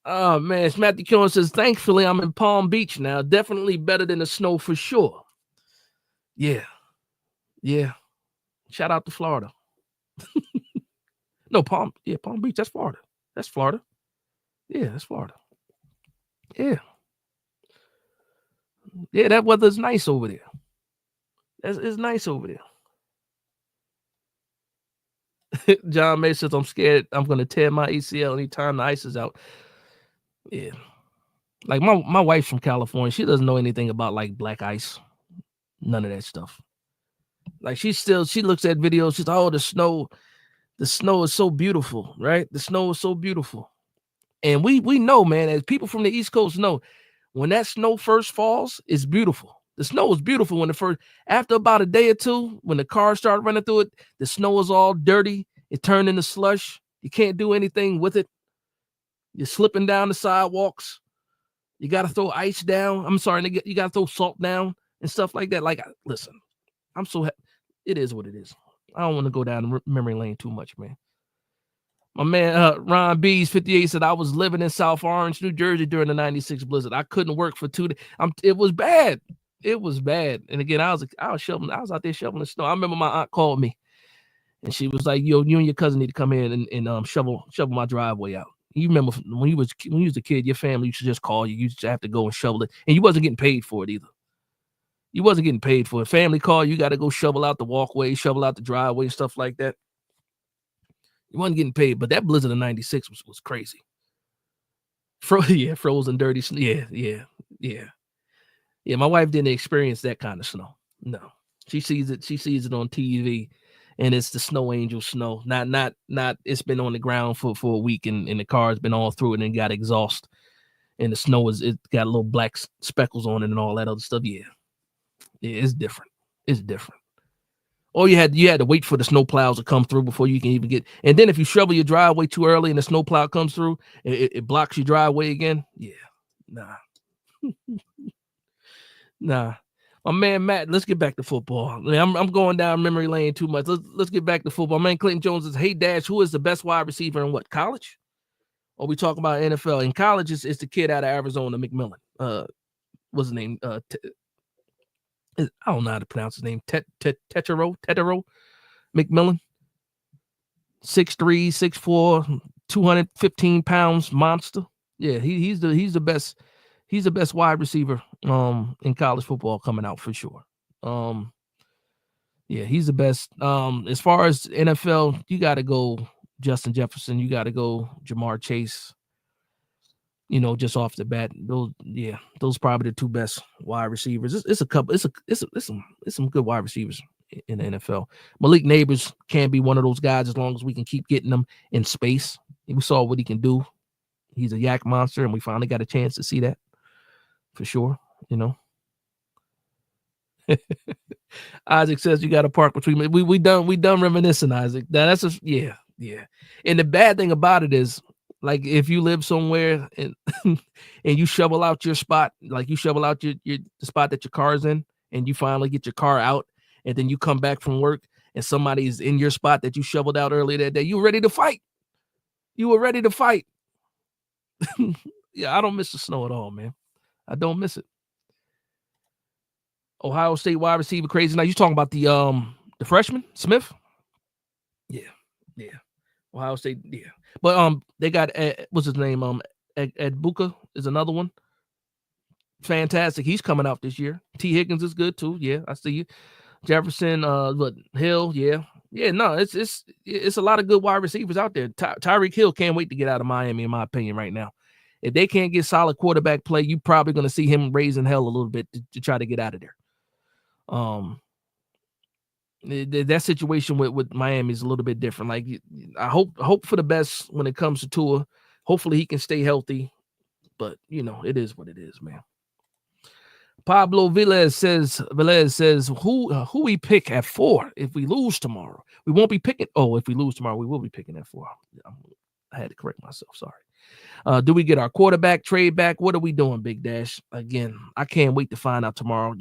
Oh, man. Matthew Killen says, thankfully, I'm in Palm Beach now. Definitely better than the snow for sure. Yeah. Yeah. Shout out to Florida. No, Palm Beach. That's Florida. That's Florida. Yeah, that's Florida. Yeah. Yeah, that weather's nice over there. It's nice over there. John May says, I'm scared I'm going to tear my ACL anytime the ice is out. Yeah. Like my wife's from California. She doesn't know anything about like black ice. None of that stuff. Like she looks at videos. She's like, oh, the snow is so beautiful, right? The snow is so beautiful. And we know, man, as people from the East Coast know, when that snow first falls, it's beautiful. The snow is beautiful after about a day or two, when the cars start running through it, the snow is all dirty. It turned into slush. You can't do anything with it. You're slipping down the sidewalks. You got to throw ice down. I'm sorry, you got to throw salt down and stuff like that. Like, listen, I'm so happy. It is what it is. I don't want to go down memory lane too much, man. My man, Ron B's 58 said, I was living in South Orange, New Jersey during the 96 blizzard. I couldn't work for 2 days. It was bad. It was bad. And again, I was out there shoveling snow. I remember my aunt called me and she was like, yo, you and your cousin need to come in and shovel my driveway out. You remember when you was a kid, your family used to just call you. You just have to go and shovel it. And you wasn't getting paid for it either. You wasn't getting paid for it. Family call, you got to go shovel out the walkway, shovel out the driveway, stuff like that. You wasn't getting paid, but that blizzard of 96 was crazy. Frozen, dirty snow. Yeah. My wife didn't experience that kind of snow. No, she sees it on TV, and it's the snow angel snow. Not. It's been on the ground for a week, and the car's been all through it and got exhaust, and the snow it got little black speckles on it and all that other stuff. Yeah, it's different. It's different. Or you had to wait for the snow plows to come through before you can even get. And then if you shovel your driveway too early and the snow plow comes through, it blocks your driveway again. Yeah, nah. Nah. My man Matt, let's get back to football. I mean, I'm going down memory lane too much. Let's get back to football. Man, Clayton Jones says, hey Dash, who is the best wide receiver in what, college? Or we talking about NFL? In college, it's the kid out of Arizona, McMillan. What's his name? I don't know how to pronounce his name. Tetero McMillan. 6'3", 6'4", 215 pounds monster. Yeah, he's the best. He's the best wide receiver in college football coming out for sure. Yeah, he's the best. As far as NFL, you got to go Justin Jefferson. You got to go Jamar Chase. You know, just off the bat, those probably the two best wide receivers. It's a couple. It's some good wide receivers in the NFL. Malik Neighbors can be one of those guys as long as we can keep getting them in space. We saw what he can do. He's a yak monster, and we finally got a chance to see that for sure. You know. Isaac says you got to park between. We done reminiscing, Isaac. That's yeah. And the bad thing about it is, like, if you live somewhere and and you shovel out your spot, like you shovel out the spot that your car's in, and you finally get your car out, and then you come back from work and somebody's in your spot that you shoveled out earlier that day, you were ready to fight. Yeah, I don't miss the snow at all, man. I don't miss it. Ohio State wide receiver crazy. Now you talking about the freshman Smith? Yeah. Ohio State, yeah. But they got what's his name? Ed Buka is another one. fantastic. He's coming out this year. T. Higgins is good too. Yeah, I see you. Jefferson, but Hill, yeah. No, it's a lot of good wide receivers out there. Tyreek Hill can't wait to get out of Miami, in my opinion, right now. If they can't get solid quarterback play, you're probably going to see him raising hell a little bit to try to get out of there. That situation with Miami is a little bit different. Like, I hope for the best when it comes to Tua. Hopefully he can stay healthy, but it is what it is, man. Pablo Velez says who we pick at 4 if we lose tomorrow. We won't be picking. Oh, if we lose tomorrow, we will be picking at 4. I had to correct myself. Sorry. Do we get our quarterback, trade back? What are we doing, Big Dash? Again, I can't wait to find out tomorrow,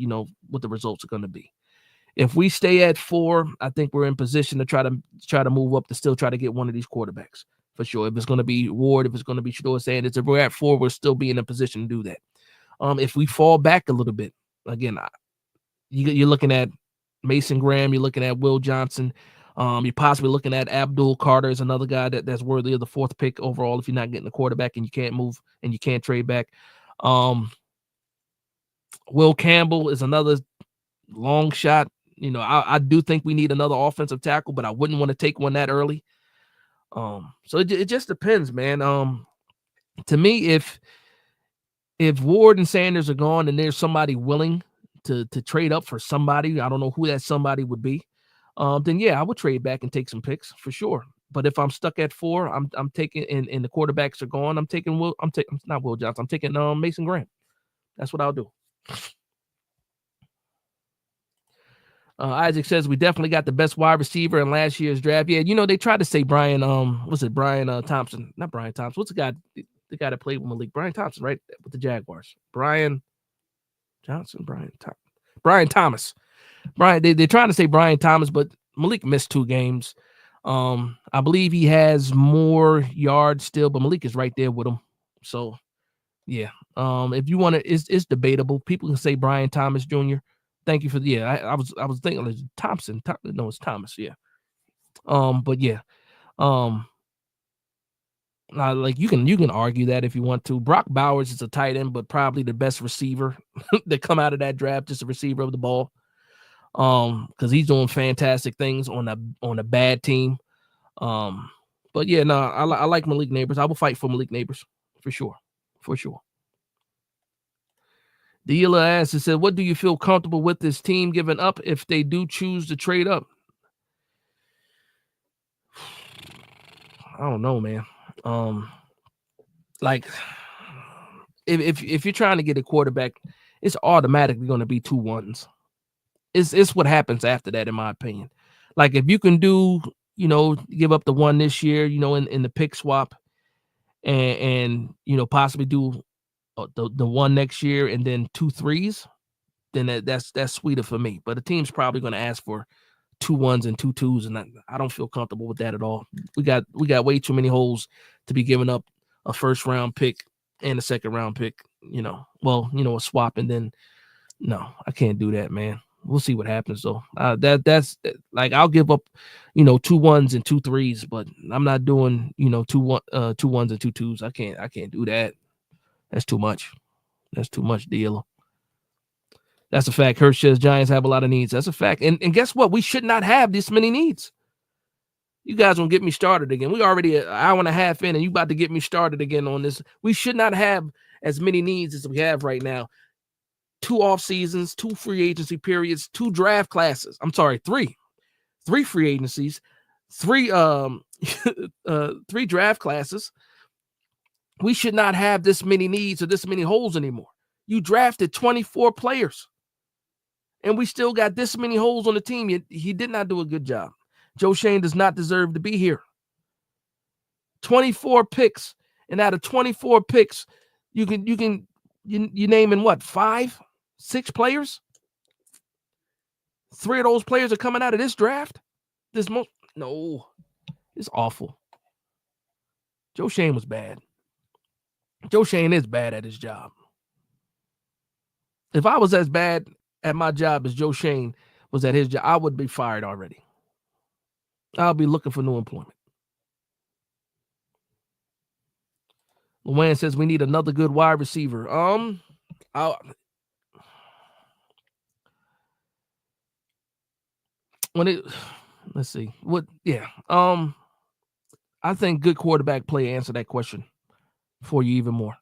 what the results are going to be. If we stay at 4, I think we're in position to try to move up to still try to get one of these quarterbacks for sure. If it's going to be Ward, if it's going to be Shedeur Sanders, if we're at 4, we'll still be in a position to do that. If we fall back a little bit, again, you're looking at Mason Graham, you're looking at Will Johnson, you're possibly looking at Abdul Carter is another guy that's worthy of the 4th pick overall if you're not getting a quarterback and you can't move and you can't trade back. Will Campbell is another long shot. I do think we need another offensive tackle, but I wouldn't want to take one that early. So it just depends, man. To me, if Ward and Sanders are gone and there's somebody willing to trade up for somebody, I don't know who that somebody would be, then yeah, I would trade back and take some picks for sure. But if I'm stuck at 4, I'm taking and the quarterbacks are gone, I'm taking not Will Johnson, I'm taking Mason Graham. That's what I'll do. Isaac says we definitely got the best wide receiver in last year's draft. Yeah, they tried to say Brian, Brian Thompson? Not Brian Thompson. What's the guy that played with Malik? Brian Thompson, right? With the Jaguars. Brian Thomas. Brian, they're trying to say Brian Thomas, but Malik missed 2 games. I believe he has more yards still, but Malik is right there with him. So yeah. If you want to, it's debatable. People can say Brian Thomas Jr. Thank you for I was thinking it was Thompson. No, it's Thomas. Yeah. But yeah. Like you can argue that if you want to. Brock Bowers is a tight end, but probably the best receiver that come out of that draft, just a receiver of the ball. Because he's doing fantastic things on a bad team. But yeah, no, I like Malik Neighbors. I will fight for Malik Neighbors for sure. Dealer asks, it said, what do you feel comfortable with this team giving up if they do choose to trade up? I don't know, man. Like if you're trying to get a quarterback, it's automatically going to be 2 1s. It's what happens after that, in my opinion. Like if you can do, give up the 1 this year, in the pick swap, and possibly do the 1 next year and then 2 3s, then that's sweeter for me. But the team's probably going to ask for 2 1s and 2 2s, and I don't feel comfortable with that at all. We got way too many holes to be giving up a 1st round pick and a 2nd round pick. A swap, and then no, I can't do that, man. We'll see what happens though. That's like I'll give up, 2 1s and 2 3s, but I'm not doing 2 1s and 2 2s. I can't do that. That's too much. Deal. That's a fact. Hirsch says Giants have a lot of needs. That's a fact. And guess what? We should not have this many needs. You guys won't get me started again. We already an hour and a half in, and you about to get me started again on this. We should not have as many needs as we have right now. 2 off seasons, 2 free agency periods, 2 draft classes. I'm sorry, 3 free agencies, 3 3 draft classes. We should not have this many needs or this many holes anymore. You drafted 24 players, and we still got this many holes on the team. He did not do a good job. Joe Schoen does not deserve to be here. 24 picks, and out of 24 picks, you naming what, 5, 6 players? 3 of those players are coming out of this draft. It's awful. Joe Schoen was bad. Joe Schoen is bad at his job. If I was as bad at my job as Joe Schoen was at his job, I would be fired already. I'll be looking for new employment. Luann says we need another good wide receiver. Let's see what. Yeah. I think good quarterback play answer that question for you even more.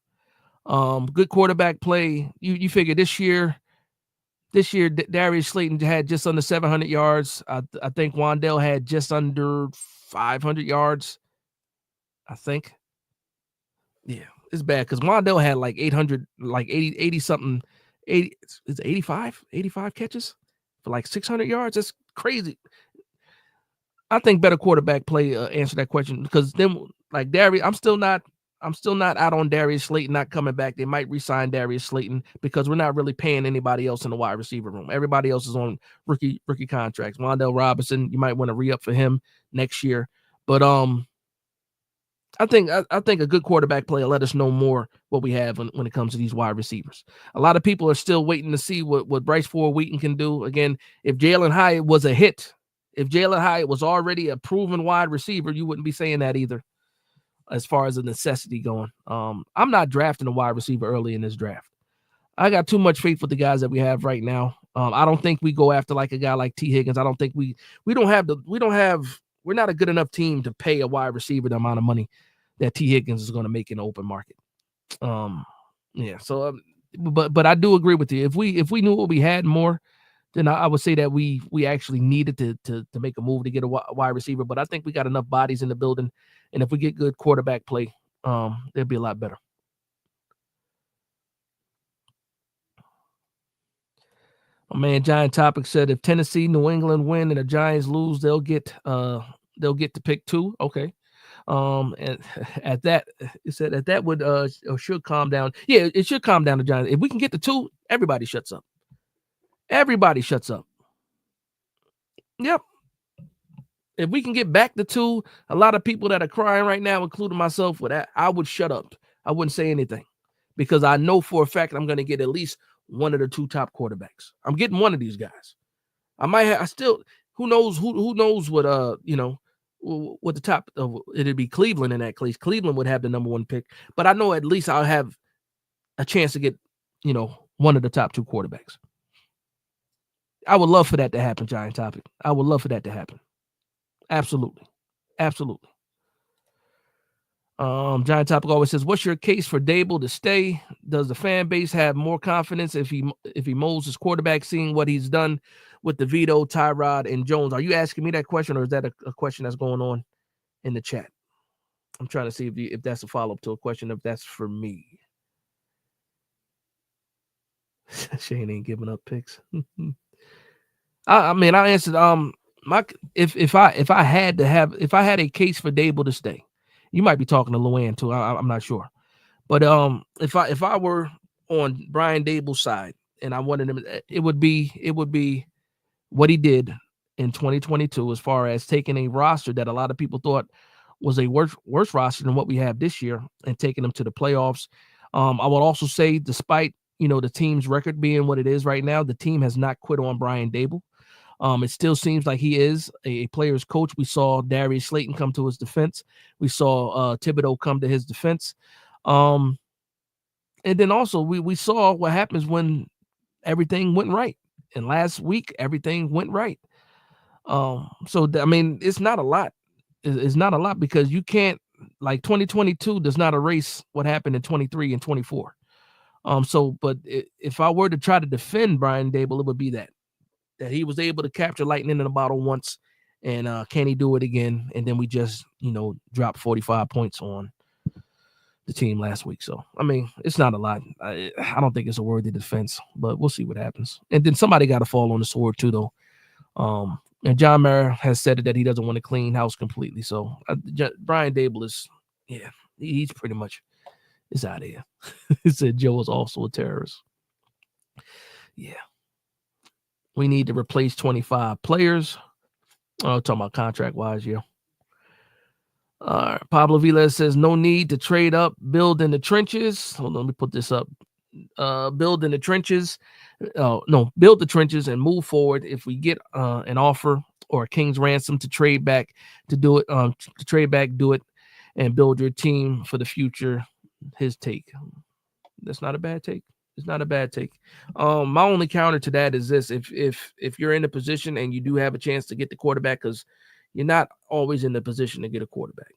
Good quarterback play. You figure this year, Darius Slayton had just under 700 yards. I think Wan'Dale had just under 500 yards. I think. Yeah, it's bad because Wan'Dale had like 800, like 80 something, 80, is it 85 catches for like 600 yards. That's crazy. I think better quarterback play answer that question because then like Darius, I'm still not out on Darius Slayton not coming back. They might re-sign Darius Slayton because we're not really paying anybody else in the wide receiver room. Everybody else is on rookie contracts. Wan'Dale Robinson, you might want to re-up for him next year. But I think a good quarterback play will let us know more what we have when it comes to these wide receivers. A lot of people are still waiting to see what Bryce Ford Wheaton can do. Again, if Jalen Hyatt was a hit, if Jalen Hyatt was already a proven wide receiver, you wouldn't be saying that either. As far as a necessity going, I'm not drafting a wide receiver early in this draft. I got too much faith with the guys that we have right now. I don't think we go after like a guy like T. Higgins. I don't think we're not a good enough team to pay a wide receiver the amount of money that T. Higgins is going to make in the open market. Yeah. So, but I do agree with you. If we knew what we had more, then I would say that we actually needed to make a move to get a wide receiver. But I think we got enough bodies in the building, and if we get good quarterback play, it'll be a lot better. My man Giant Topic said if Tennessee, New England win and the Giants lose, they'll get to pick 2. Okay. And at that, it said that would should calm down. Yeah, it should calm down the Giants. If we can get to 2, everybody shuts up. Everybody shuts up. Yep. If we can get back to 2, a lot of people that are crying right now, including myself, with that, I would shut up. I wouldn't say anything because I know for a fact I'm going to get at least one of the 2 top quarterbacks. I'm getting one of these guys. I might have. I still. Who knows? Who knows what? What the top? It'd be Cleveland in that case. Cleveland would have the number 1 pick, but I know at least I'll have a chance to get one of the top 2 quarterbacks. I would love for that to happen, Giant Topic. I would love for that to happen. Absolutely. Absolutely. Giant Topic always says, what's your case for Dable to stay? Does the fan base have more confidence if he molds his quarterback, seeing what he's done with DeVito, Tyrod, and Jones? Are you asking me that question, or is that a question that's going on in the chat? I'm trying to see if that's a follow-up to a question, if that's for me. Shane ain't giving up picks. I mean, I answered if I had a case for Dable to stay, you might be talking to Luann too. I'm not sure, but if I were on Brian Dable's side and I wanted him, it would be what he did in 2022 as far as taking a roster that a lot of people thought was a worse roster than what we have this year and taking them to the playoffs. I would also say, despite the team's record being what it is right now, the team has not quit on Brian Dable. It still seems like he is a player's coach. We saw Darius Slayton come to his defense. We saw Thibodeau come to his defense. And then also we saw what happens when everything went right. And last week, everything went right. So I mean, it's not a lot. It's not a lot because you can't, like, 2022 does not erase what happened in 23 and 24. But if I were to try to defend Brian Dable, it would be that he was able to capture lightning in a bottle once, and can he do it again? And then we just, dropped 45 points on the team last week. So, I mean, it's not a lot. I don't think it's a worthy defense, but we'll see what happens. And then somebody got to fall on the sword too, though. And John Mara has said that he doesn't want to clean house completely. So Brian Dable is, he's pretty much is out of here. He said Joe is also a terrorist. Yeah. We need to replace 25 players. Talking about contract-wise, yeah. Pablo Villas says, no need to trade up, build in the trenches. Hold on, let me put this up. Build in the trenches. Build the trenches and move forward. If we get an offer or a king's ransom to trade back, to do it, do it, and build your team for the future. His take. That's not a bad take. It's not a bad take. My only counter to that is this: if you're in a position and you do have a chance to get the quarterback, because you're not always in the position to get a quarterback.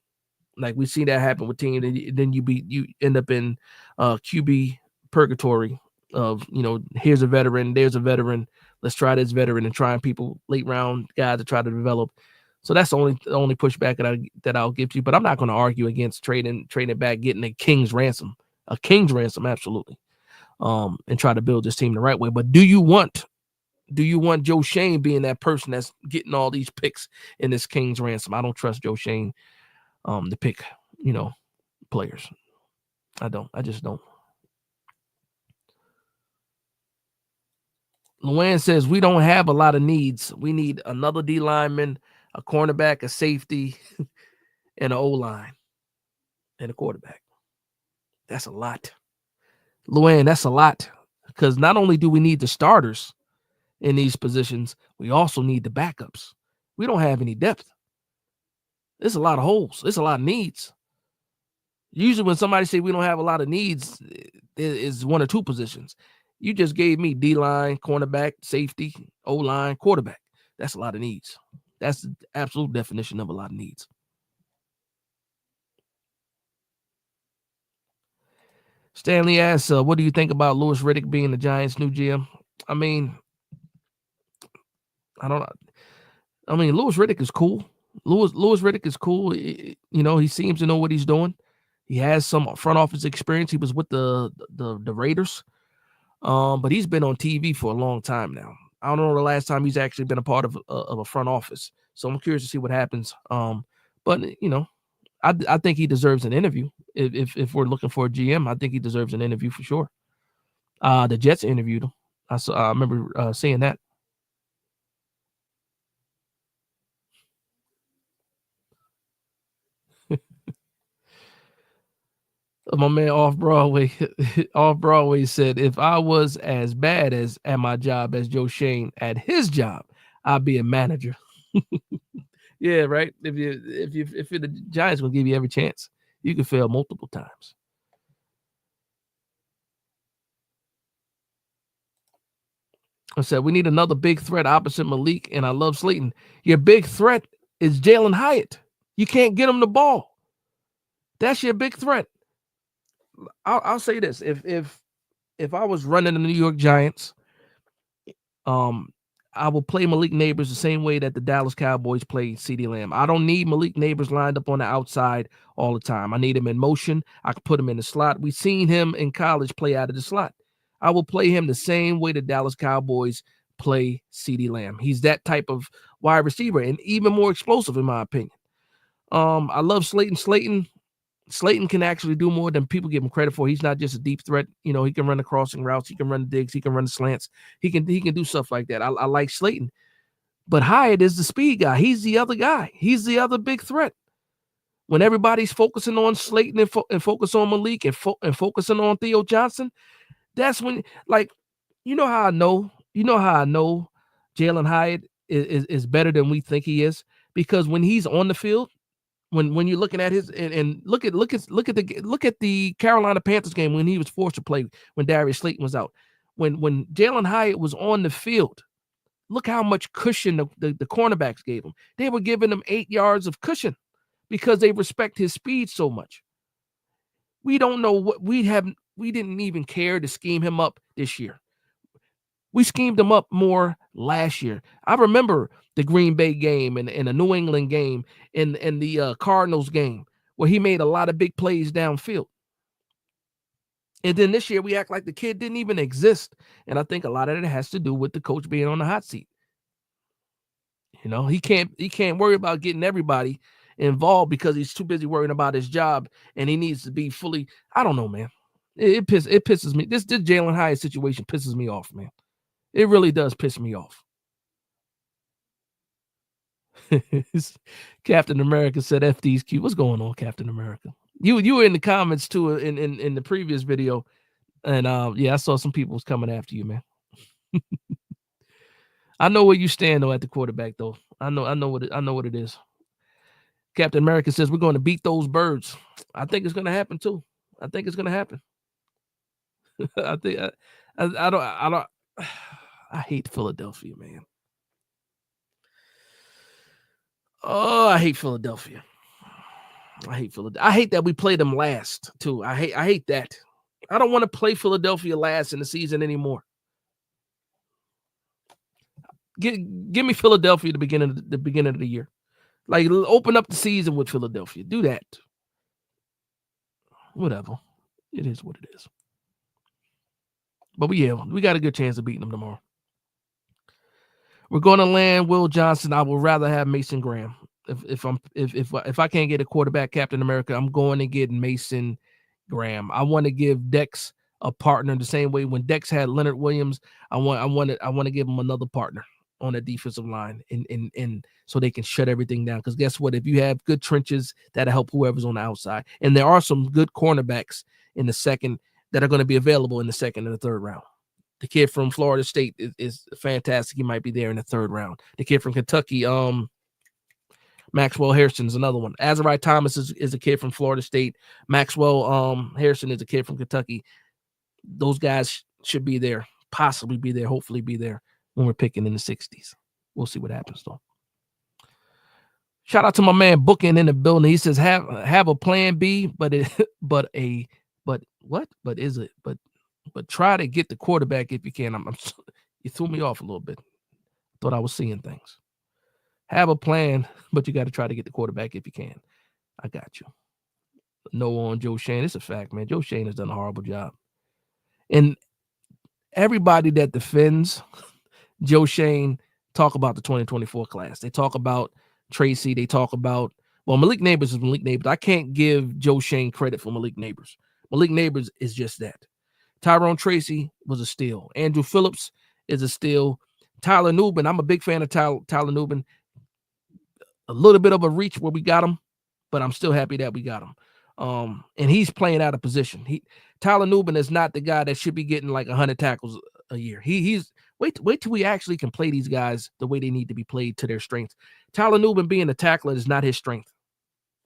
Like we see that happen with teams, and then you end up in QB purgatory of, here's a veteran, there's a veteran. Let's try this veteran and trying people late round guys to try to develop. So that's the only pushback that I'll give to you. But I'm not going to argue against trading back, getting a king's ransom, absolutely. And try to build this team the right way. But do you want Joe Schoen being that person that's getting all these picks in this king's ransom? I don't trust Joe Schoen to pick, players. I just don't. Luann says we don't have a lot of needs. We need another D lineman, a cornerback, a safety, and an O-line, and a quarterback. That's a lot. Luann, that's a lot. Because not only do we need the starters in these positions, we also need the backups. We don't have any depth. There's a lot of holes. There's a lot of needs. Usually when somebody say we don't have a lot of needs, it is one or two positions. You just gave me D-line, cornerback, safety, O-line, quarterback. That's a lot of needs. That's the absolute definition of a lot of needs. Stanley asks, what do you think about Louis Riddick being the Giants' new GM? I mean, Louis Riddick is cool. Louis Riddick is cool. He seems to know what he's doing. He has some front office experience. He was with the Raiders. But he's been on TV for a long time now. I don't know the last time he's actually been a part of a front office. So I'm curious to see what happens. But I think he deserves an interview. If we're looking for a GM, I think he deserves an interview for sure. The Jets interviewed him. I remember seeing that. My man off Broadway said, if I was as bad at my job as Joe Schoen at his job, I'd be a manager. Yeah, right. If the Giants will give you every chance, you can fail multiple times. I said we need another big threat opposite Malik, and I love Slayton. Your big threat is Jalen Hyatt. You can't get him the ball. That's your big threat. I'll say this: if I was running the New York Giants, I will play Malik Nabers the same way that the Dallas Cowboys play CeeDee Lamb. I don't need Malik Nabers lined up on the outside all the time. I need him in motion. I can put him in the slot. We've seen him in college play out of the slot. I will play him the same way the Dallas Cowboys play CeeDee Lamb. He's that type of wide receiver and even more explosive, in my opinion. I love Slayton. Slayton can actually do more than people give him credit for. He's not just a deep threat. He can run the crossing routes. He can run the digs. He can run the slants. He can do stuff like that. I like Slayton. But Hyatt is the speed guy. He's the other guy. He's the other big threat. When everybody's focusing on Slayton and focus on Malik and focusing on Theo Johnson, that's when, how I know Jalen Hyatt is better than we think he is, because when he's on the field, when you're looking at his and look at the Carolina Panthers game when he was forced to play when Darius Slayton was out. When Jalen Hyatt was on the field, look how much cushion the cornerbacks gave him. They were giving him 8 yards of cushion because they respect his speed so much. We don't know what we didn't even care to scheme him up this year. We schemed him up more last year. I remember the Green Bay game and the New England game and the Cardinals game where he made a lot of big plays downfield. And then this year we act like the kid didn't even exist. And I think a lot of it has to do with the coach being on the hot seat. He can't worry about getting everybody involved because he's too busy worrying about his job, and he needs to be fully. I don't know, man. It pisses me. This Jalen Hyatt situation pisses me off, man. It really does piss me off. Captain America said FD's cute. What's going on, Captain America? You were in the comments too in the previous video, and I saw some people was coming after you, man. I know where you stand though at the quarterback though. I know what it is. Captain America says we're going to beat those birds. I think it's going to happen too. I think it's going to happen. I think I don't. I hate Philadelphia, man. Oh, I hate Philadelphia. I hate Philadelphia. I hate that we play them last too. I hate that. I don't want to play Philadelphia last in the season anymore. Give me Philadelphia at the beginning of the year. Like open up the season with Philadelphia. Do that. Whatever. It is what it is. But we got a good chance of beating them tomorrow. We're going to land Will Johnson. I would rather have Mason Graham. If I can't get a quarterback Captain America, I'm going to get Mason Graham. I want to give Dex a partner the same way when Dex had Leonard Williams. I want to give him another partner on the defensive line and so they can shut everything down. Because guess what? If you have good trenches, that'll help whoever's on the outside. And there are some good cornerbacks in the second that are going to be available in the second and the third round. The kid from Florida State is fantastic. He might be there in the third round. The kid from Kentucky, Maxwell Harrison is another one. Azariah Thomas is a kid from Florida State. Maxwell Harrison is a kid from Kentucky. Those guys should be there, possibly be there, hopefully be there when we're picking in the 60s. We'll see what happens, though. Shout out to my man Booking in the building. He says, have a plan B, but try to get the quarterback if you can. You threw me off a little bit. Thought I was seeing things. Have a plan, but you got to try to get the quarterback if you can. I got you. No on Joe Schoen. It's a fact, man. Joe Schoen has done a horrible job. And everybody that defends Joe Schoen talk about the 2024 class. They talk about Tracy. They talk about, Malik Neighbors is Malik Neighbors. I can't give Joe Schoen credit for Malik Neighbors. Malik Neighbors is just that. Tyrone Tracy was a steal. Andrew Phillips is a steal. Tyler Nubin, I'm a big fan of Tyler Nubin. A little bit of a reach where we got him, but I'm still happy that we got him. And he's playing out of position. Tyler Nubin is not the guy that should be getting like 100 tackles a year. He's wait till we actually can play these guys the way they need to be played to their strengths. Tyler Nubin being a tackler is not his strength.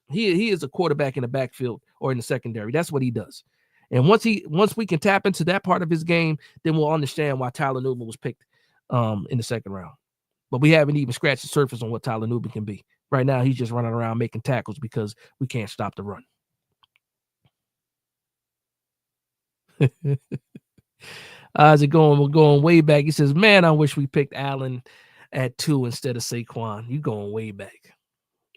He is a quarterback in the backfield or in the secondary. That's what he does. And once we can tap into that part of his game, then we'll understand why Tyler Nubin was picked in the second round. But we haven't even scratched the surface on what Tyler Nubin can be. Right now, he's just running around making tackles because we can't stop the run. How's it going? We're going way back. He says, man, I wish we picked Allen at 2 instead of Saquon. You going way back.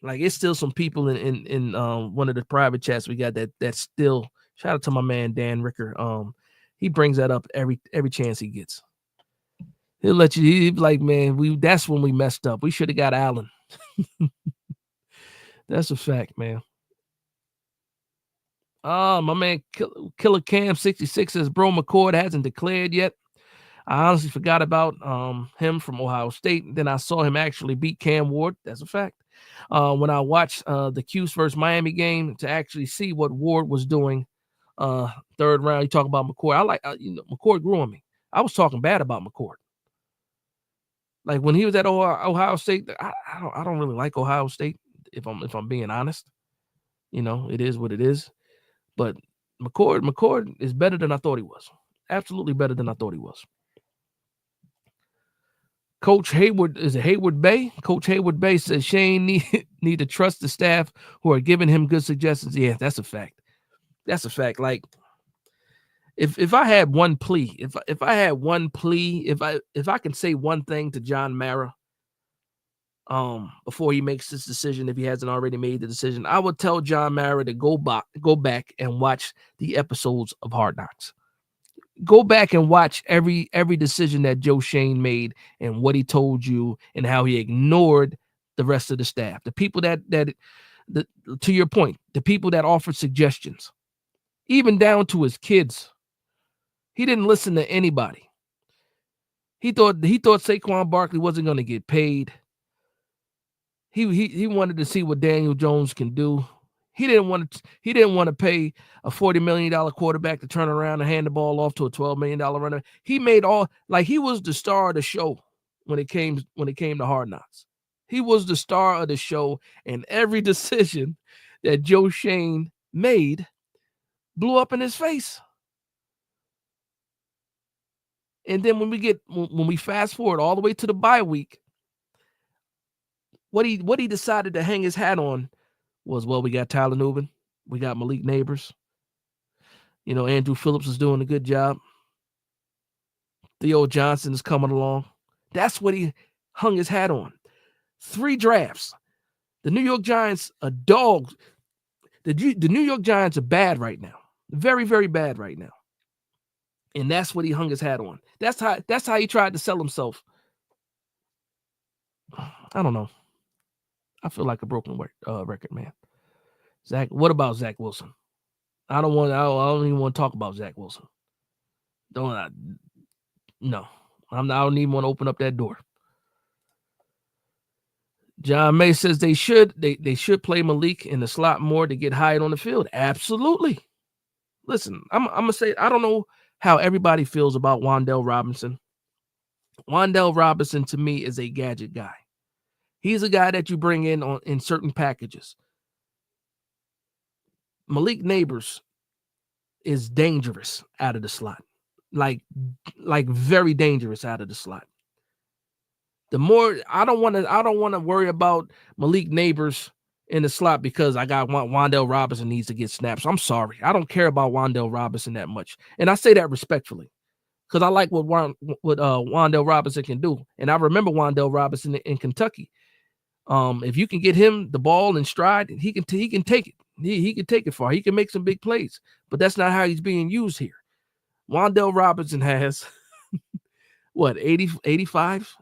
Like, it's still some people in one of the private chats we got that still, shout out to my man, Dan Ricker. He brings that up every chance he gets. He'll let you, he'll be like, man, that's when we messed up. We should have got Allen. That's a fact, man. My man Killer Cam 66 says Bro McCord hasn't declared yet. I honestly forgot about him from Ohio State. Then I saw him actually beat Cam Ward. That's a fact. When I watched the Cuse versus Miami game to actually see what Ward was doing, third round, you talk about McCord. McCord grew on me. I was talking bad about McCord. Like when he was at Ohio State, I don't really like Ohio State if I'm being honest. It is what it is. But McCord is better than I thought he was. Absolutely better than I thought he was. Coach Hayward, is it Hayward Bay? Coach Hayward Bay says Shane need to trust the staff who are giving him good suggestions. Yeah, that's a fact. That's a fact. Like if I had one plea, if I can say one thing to John Mara, before he makes this decision, if he hasn't already made the decision, I would tell John Mara to go back and watch the episodes of Hard Knocks. Go back and watch every decision that Joe Schoen made and what he told you and how he ignored the rest of the staff. The people that to your point, the people that offered suggestions, even down to his kids. He didn't listen to anybody. He thought Saquon Barkley wasn't going to get paid. He wanted to see what Daniel Jones can do. He didn't want to pay a $40 million quarterback to turn around and hand the ball off to a $12 million runner. He made he was the star of the show when it came to Hard Knocks. He was the star of the show, and every decision that Joe Schoen made blew up in his face. And then when we fast forward all the way to the bye week, what he decided to hang his hat on was, well, we got Tyler Nubin, we got Malik Neighbors. Andrew Phillips is doing a good job. Theo Johnson is coming along. That's what he hung his hat on. 3 drafts. The New York Giants are dogs. The New York Giants are bad right now. Very, very bad right now. And that's what he hung his hat on. That's how he tried to sell himself. I don't know. I feel like a broken record, man. Zach, what about Zach Wilson? I don't even want to talk about Zach Wilson. No. I don't even want to open up that door. John May says they should play Malik in the slot more to get Hyatt on the field. Absolutely. Listen, I'm gonna say, I don't know how everybody feels about Wan'Dale Robinson. Wan'Dale Robinson to me is a gadget guy. He's a guy that you bring in certain packages. Malik Neighbors is dangerous out of the slot. Like very dangerous out of the slot. The more I don't want to worry about Malik Neighbors in the slot because I got Wan'Dale Robinson needs to get snaps. I'm sorry. I don't care about Wan'Dale Robinson that much. And I say that respectfully because I like what Wan'Dale Robinson can do. And I remember Wan'Dale Robinson in Kentucky. If you can get him the ball in stride, he can take it. He can take it far. He can make some big plays. But that's not how he's being used here. Wan'Dale Robinson has, 85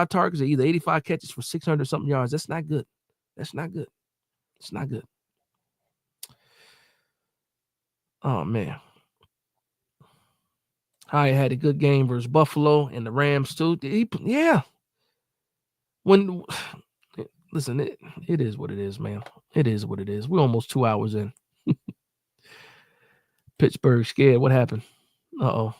targets, or either 85 catches for 600-something yards. That's not good. It's not good. Oh, man. Hyatt had a good game versus Buffalo and the Rams, too. Yeah. Listen, it is what it is, man. It is what it is. We're almost 2 hours in. Pittsburgh scared. What happened? Uh-oh.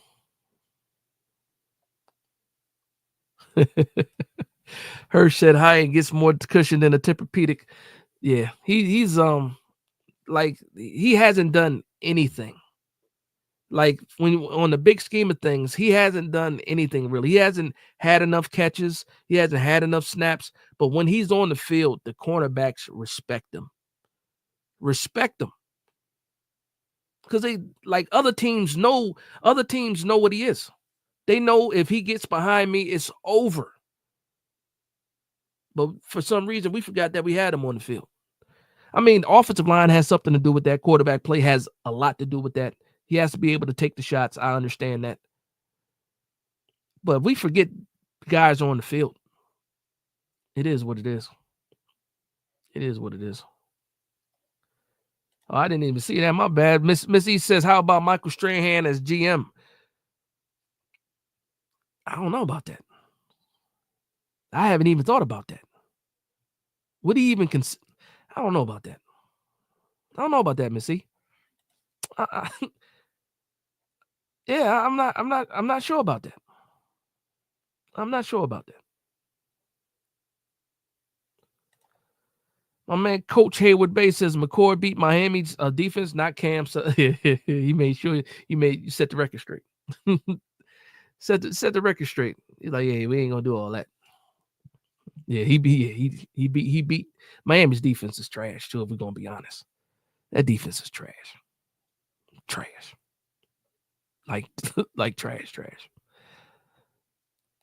Hirsch said Hyatt gets more cushion than a Tempur-Pedic. Yeah, he's he hasn't done anything. Like when on the big scheme of things, he hasn't done anything really. He hasn't had enough catches. He hasn't had enough snaps. But when he's on the field, the cornerbacks respect him. Because other teams know what he is. They know if he gets behind me, it's over. But for some reason, we forgot that we had him on the field. I mean, offensive line has something to do with that. Quarterback play has a lot to do with that. He has to be able to take the shots. I understand that. But we forget guys on the field. It is what it is. It is what it is. Oh, I didn't even see that. My bad. Miss E says, how about Michael Strahan as GM? I don't know about that. I haven't even thought about that. Would he even consider? I don't know about that. I don't know about that, Miss E. Yeah, I'm not sure about that. I'm not sure about that. My man, Coach Hayward Bay says McCord beat Miami's defense, not Cam. So he made sure you set the record straight. set the record straight. He's like, yeah, we ain't gonna do all that. Yeah, he beat Miami's defense is trash too. If we're gonna be honest, that defense is trash. Like trash.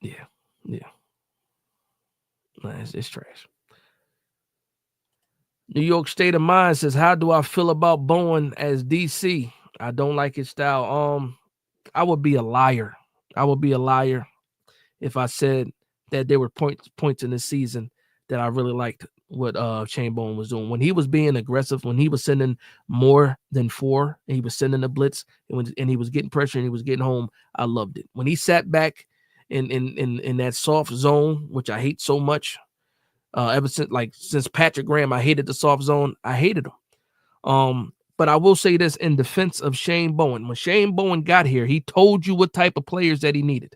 Yeah. It's trash. New York State of Mind says, how do I feel about Bowen as DC? I don't like his style. I would be a liar. If I said that there were points in this season that I really liked what Shane Bowen was doing. When he was being aggressive, when he was sending more than 4, and he was sending the blitz, and he was getting pressure and he was getting home, I loved it. When he sat back in that soft zone, which I hate so much, ever since Patrick Graham, I hated the soft zone. I hated him. But I will say this in defense of Shane Bowen. When Shane Bowen got here, he told you what type of players that he needed.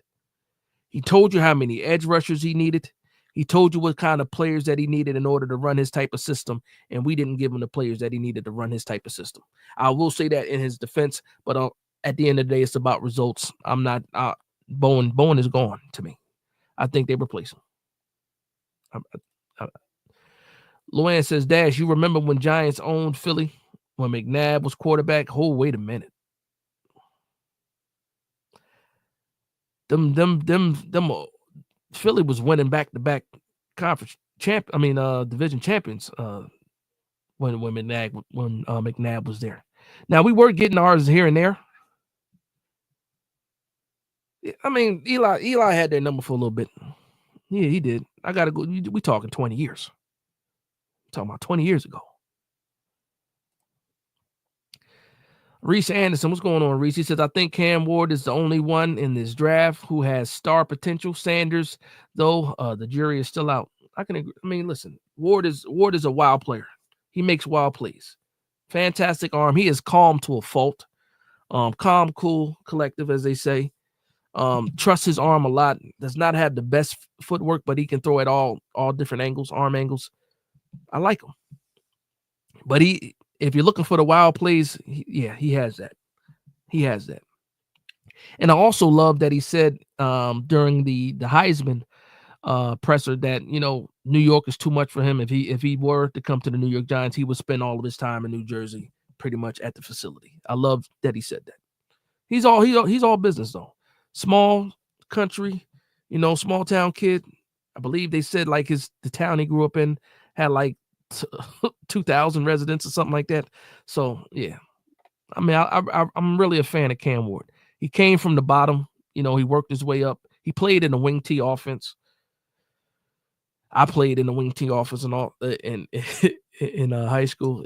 He told you how many edge rushers he needed. He told you what kind of players that he needed in order to run his type of system, and we didn't give him the players that he needed to run his type of system. I will say that in his defense, but at the end of the day, it's about results. I'm not Bowen is gone to me. I think they replace him. Luann says, Dash, you remember when Giants owned Philly when McNabb was quarterback? Oh, wait a minute. Philly was winning back-to-back conference division champions when McNabb was there. Now we were getting ours here and there. I mean, Eli had their number for a little bit. Yeah, he did. I gotta go. We talking 20 years. I'm talking about 20 years ago. Reese Anderson, what's going on, Reese? He says, I think Cam Ward is the only one in this draft who has star potential. Sanders, though, the jury is still out. I can agree. I mean, listen, Ward is a wild player. He makes wild plays. Fantastic arm. He is calm to a fault. Calm, cool, collective, as they say. Trusts his arm a lot. Does not have the best footwork, but he can throw at all different angles, arm angles. I like him. But if you're looking for the wild plays, he has that. He has that. And I also love that he said during the Heisman presser that, New York is too much for him. If he were to come to the New York Giants, he would spend all of his time in New Jersey, pretty much at the facility. I love that he said that. He's all business though. Small country, small town kid. I believe they said like the town he grew up in had like 2,000 residents or something like that. So yeah, I mean, I'm really a fan of Cam Ward. He came from the bottom. He worked his way up. He played in the wing T offense. I played in the wing T offense and all in high school.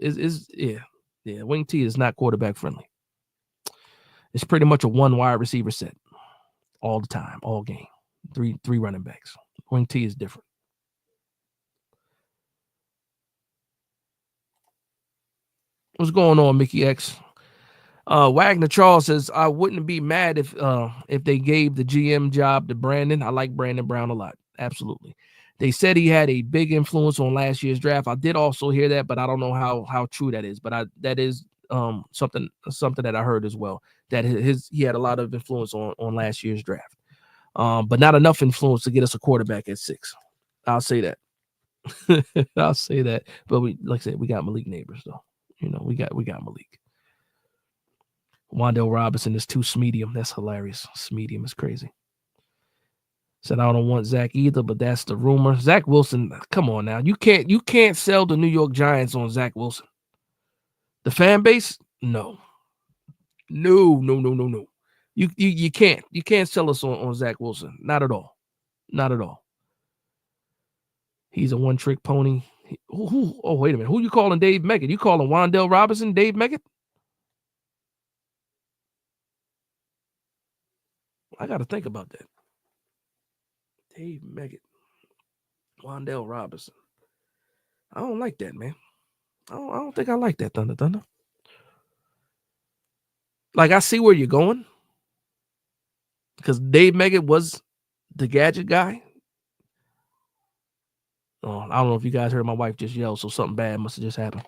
Wing T is not quarterback friendly. It's pretty much a one wide receiver set all the time, all game. Three running backs. Wing T is different. What's going on, Mickey X? Wagner Charles says, I wouldn't be mad if they gave the GM job to Brandon. I like Brandon Brown a lot. Absolutely. They said he had a big influence on last year's draft. I did also hear that, but I don't know how true that is. But that is something that I heard as well, that he had a lot of influence on last year's draft. But not enough influence to get us a quarterback at 6. I'll say that. I'll say that. But like I said, we got Malik Neighbors though. We got Malik. Wan'Dale Robinson is too Smedium. That's hilarious. Smedium is crazy. Said I don't want Zach either, but that's the rumor. Zach Wilson, come on now. You can't sell the New York Giants on Zach Wilson. The fan base, no. You can't. You can't sell us on Zach Wilson. Not at all. Not at all. He's a one-trick pony. Oh, wait a minute. Who you calling Dave Meggett? You calling Wan'Dale Robinson Dave Meggett? I got to think about that. Dave Meggett. Wan'Dale Robinson. I don't like that, man. I don't think I like that, Thunder. Like, I see where you're going. Because Dave Meggett was the gadget guy. Oh, I don't know if you guys heard my wife just yell, so something bad must have just happened.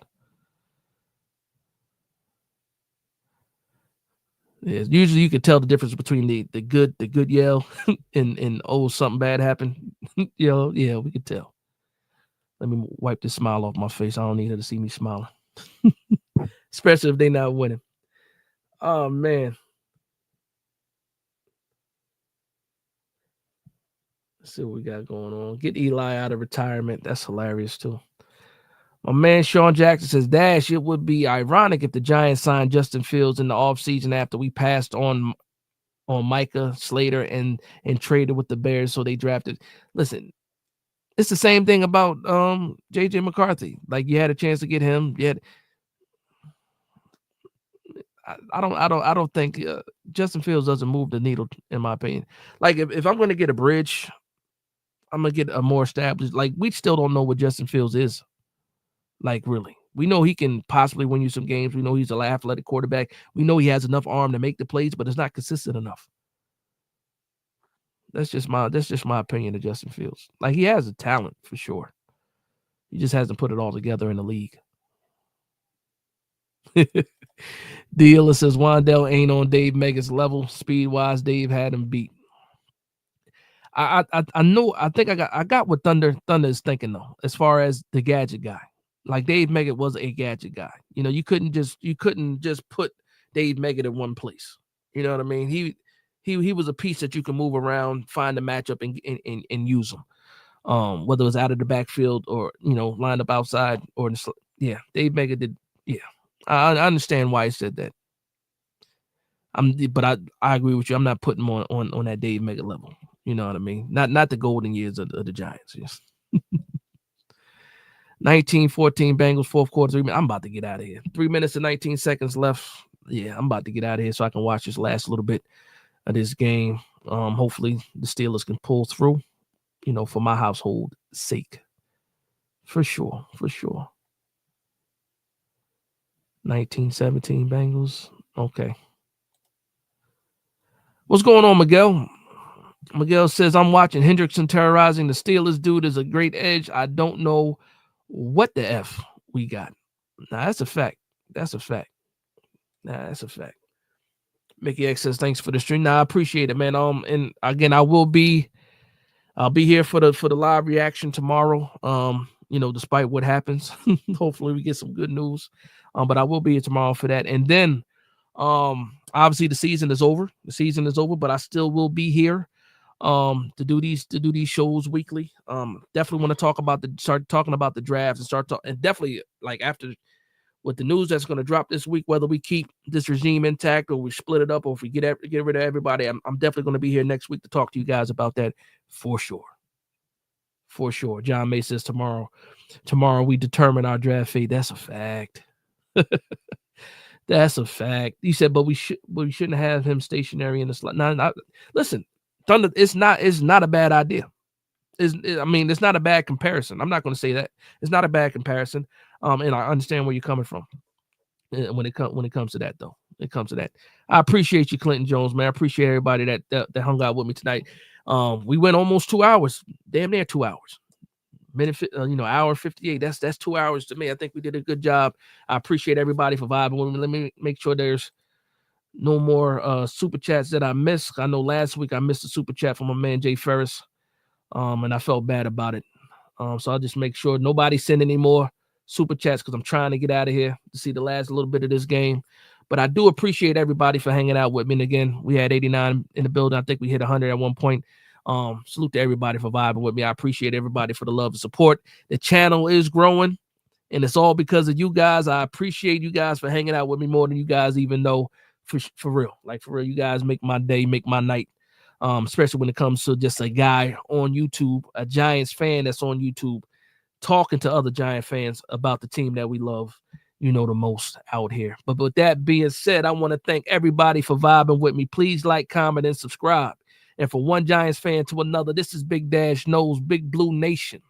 Yeah, usually you can tell the difference between the good yell and something bad happened. Yeah, we could tell. Let me wipe this smile off my face. I don't need her to see me smiling. Especially if they not winning. Oh man. Let's see what we got going on. Get Eli out of retirement. That's hilarious too. My man Sean Jackson says, Dash, it would be ironic if the Giants signed Justin Fields in the offseason after we passed on Micah Slater and traded with the Bears, so they drafted. Listen, it's the same thing about JJ McCarthy. Like, you had a chance to get him. I don't think Justin Fields doesn't move the needle, in my opinion. Like, if I'm going to get a bridge, I'm going to get a more established. Like, we still don't know what Justin Fields is. Like, really. We know he can possibly win you some games. We know he's an athletic quarterback. We know he has enough arm to make the plays, but it's not consistent enough. That's just my opinion of Justin Fields. Like, he has a talent for sure. He just hasn't put it all together in the league. Dealer says Wan'Dale ain't on Dave Meggett's level. Speed-wise, Dave had him beat. I know. I think I got what Thunder is thinking though, as far as the gadget guy. Like Dave Meggett was a gadget guy. You know, you couldn't just put Dave Meggett in one place. You know what I mean? He was a piece that you can move around, find a matchup, and use him. Whether it was out of the backfield or lined up outside or yeah, Dave Meggett did. Yeah, I understand why he said that. But I agree with you. I'm not putting him on that Dave Meggett level. You know what I mean? Not the golden years of the Giants. Yes. 19-14 Bengals, fourth quarter. 3 minutes. I'm about to get out of here. 3 minutes and 19 seconds left. Yeah, I'm about to get out of here so I can watch this last little bit of this game. Hopefully the Steelers can pull through, for my household sake. For sure. 19-17 Bengals. Okay. What's going on, Miguel? Miguel says, I'm watching Hendrickson terrorizing the Steelers. Dude is a great edge. I don't know what the F we got. Nah, that's a fact. Mickey X says, thanks for the stream. Nah, I appreciate it, man. And again, I'll be here for the live reaction tomorrow. Despite what happens. Hopefully we get some good news. But I will be here tomorrow for that. And then obviously the season is over. But I still will be here to do these shows weekly. Definitely want to start talking about the drafts and definitely like after with the news that's going to drop this week, whether we keep this regime intact or we split it up or if we get rid of everybody, I'm definitely going to be here next week to talk to you guys about that for sure. John May says tomorrow we determine our draft fate. That's a fact. That's a fact. He said, but we shouldn't have him stationary in the slot. No, listen, Thunder. It's not a bad idea. It's not a bad comparison. I'm not going to say that. It's not a bad comparison. And I understand where you're coming from. When it comes to that, though, I appreciate you, Clinton Jones, man. I appreciate everybody that hung out with me tonight. We went almost 2 hours, damn near 2 hours. Hour 58. That's 2 hours to me. I think we did a good job. I appreciate everybody for vibing with me. Let me make sure there's no more super chats that I missed. I know last week I missed a super chat from my man Jay Ferris, and I felt bad about it. So I'll just make sure nobody send any more super chats because I'm trying to get out of here to see the last little bit of this game. But I do appreciate everybody for hanging out with me. And again, we had 89 in the building. I think we hit 100 at one point. Salute to everybody for vibing with me. I appreciate everybody for the love and support. The channel is growing, and it's all because of you guys. I appreciate you guys for hanging out with me more than you guys even know. For real, you guys make my day, make my night. Especially when it comes to just a guy on YouTube, a Giants fan that's on YouTube, talking to other Giant fans about the team that we love, the most out here. But with that being said, I want to thank everybody for vibing with me. Please like, comment, and subscribe. And for one Giants fan to another, this is Big Dash Knows, Big Blue Nation.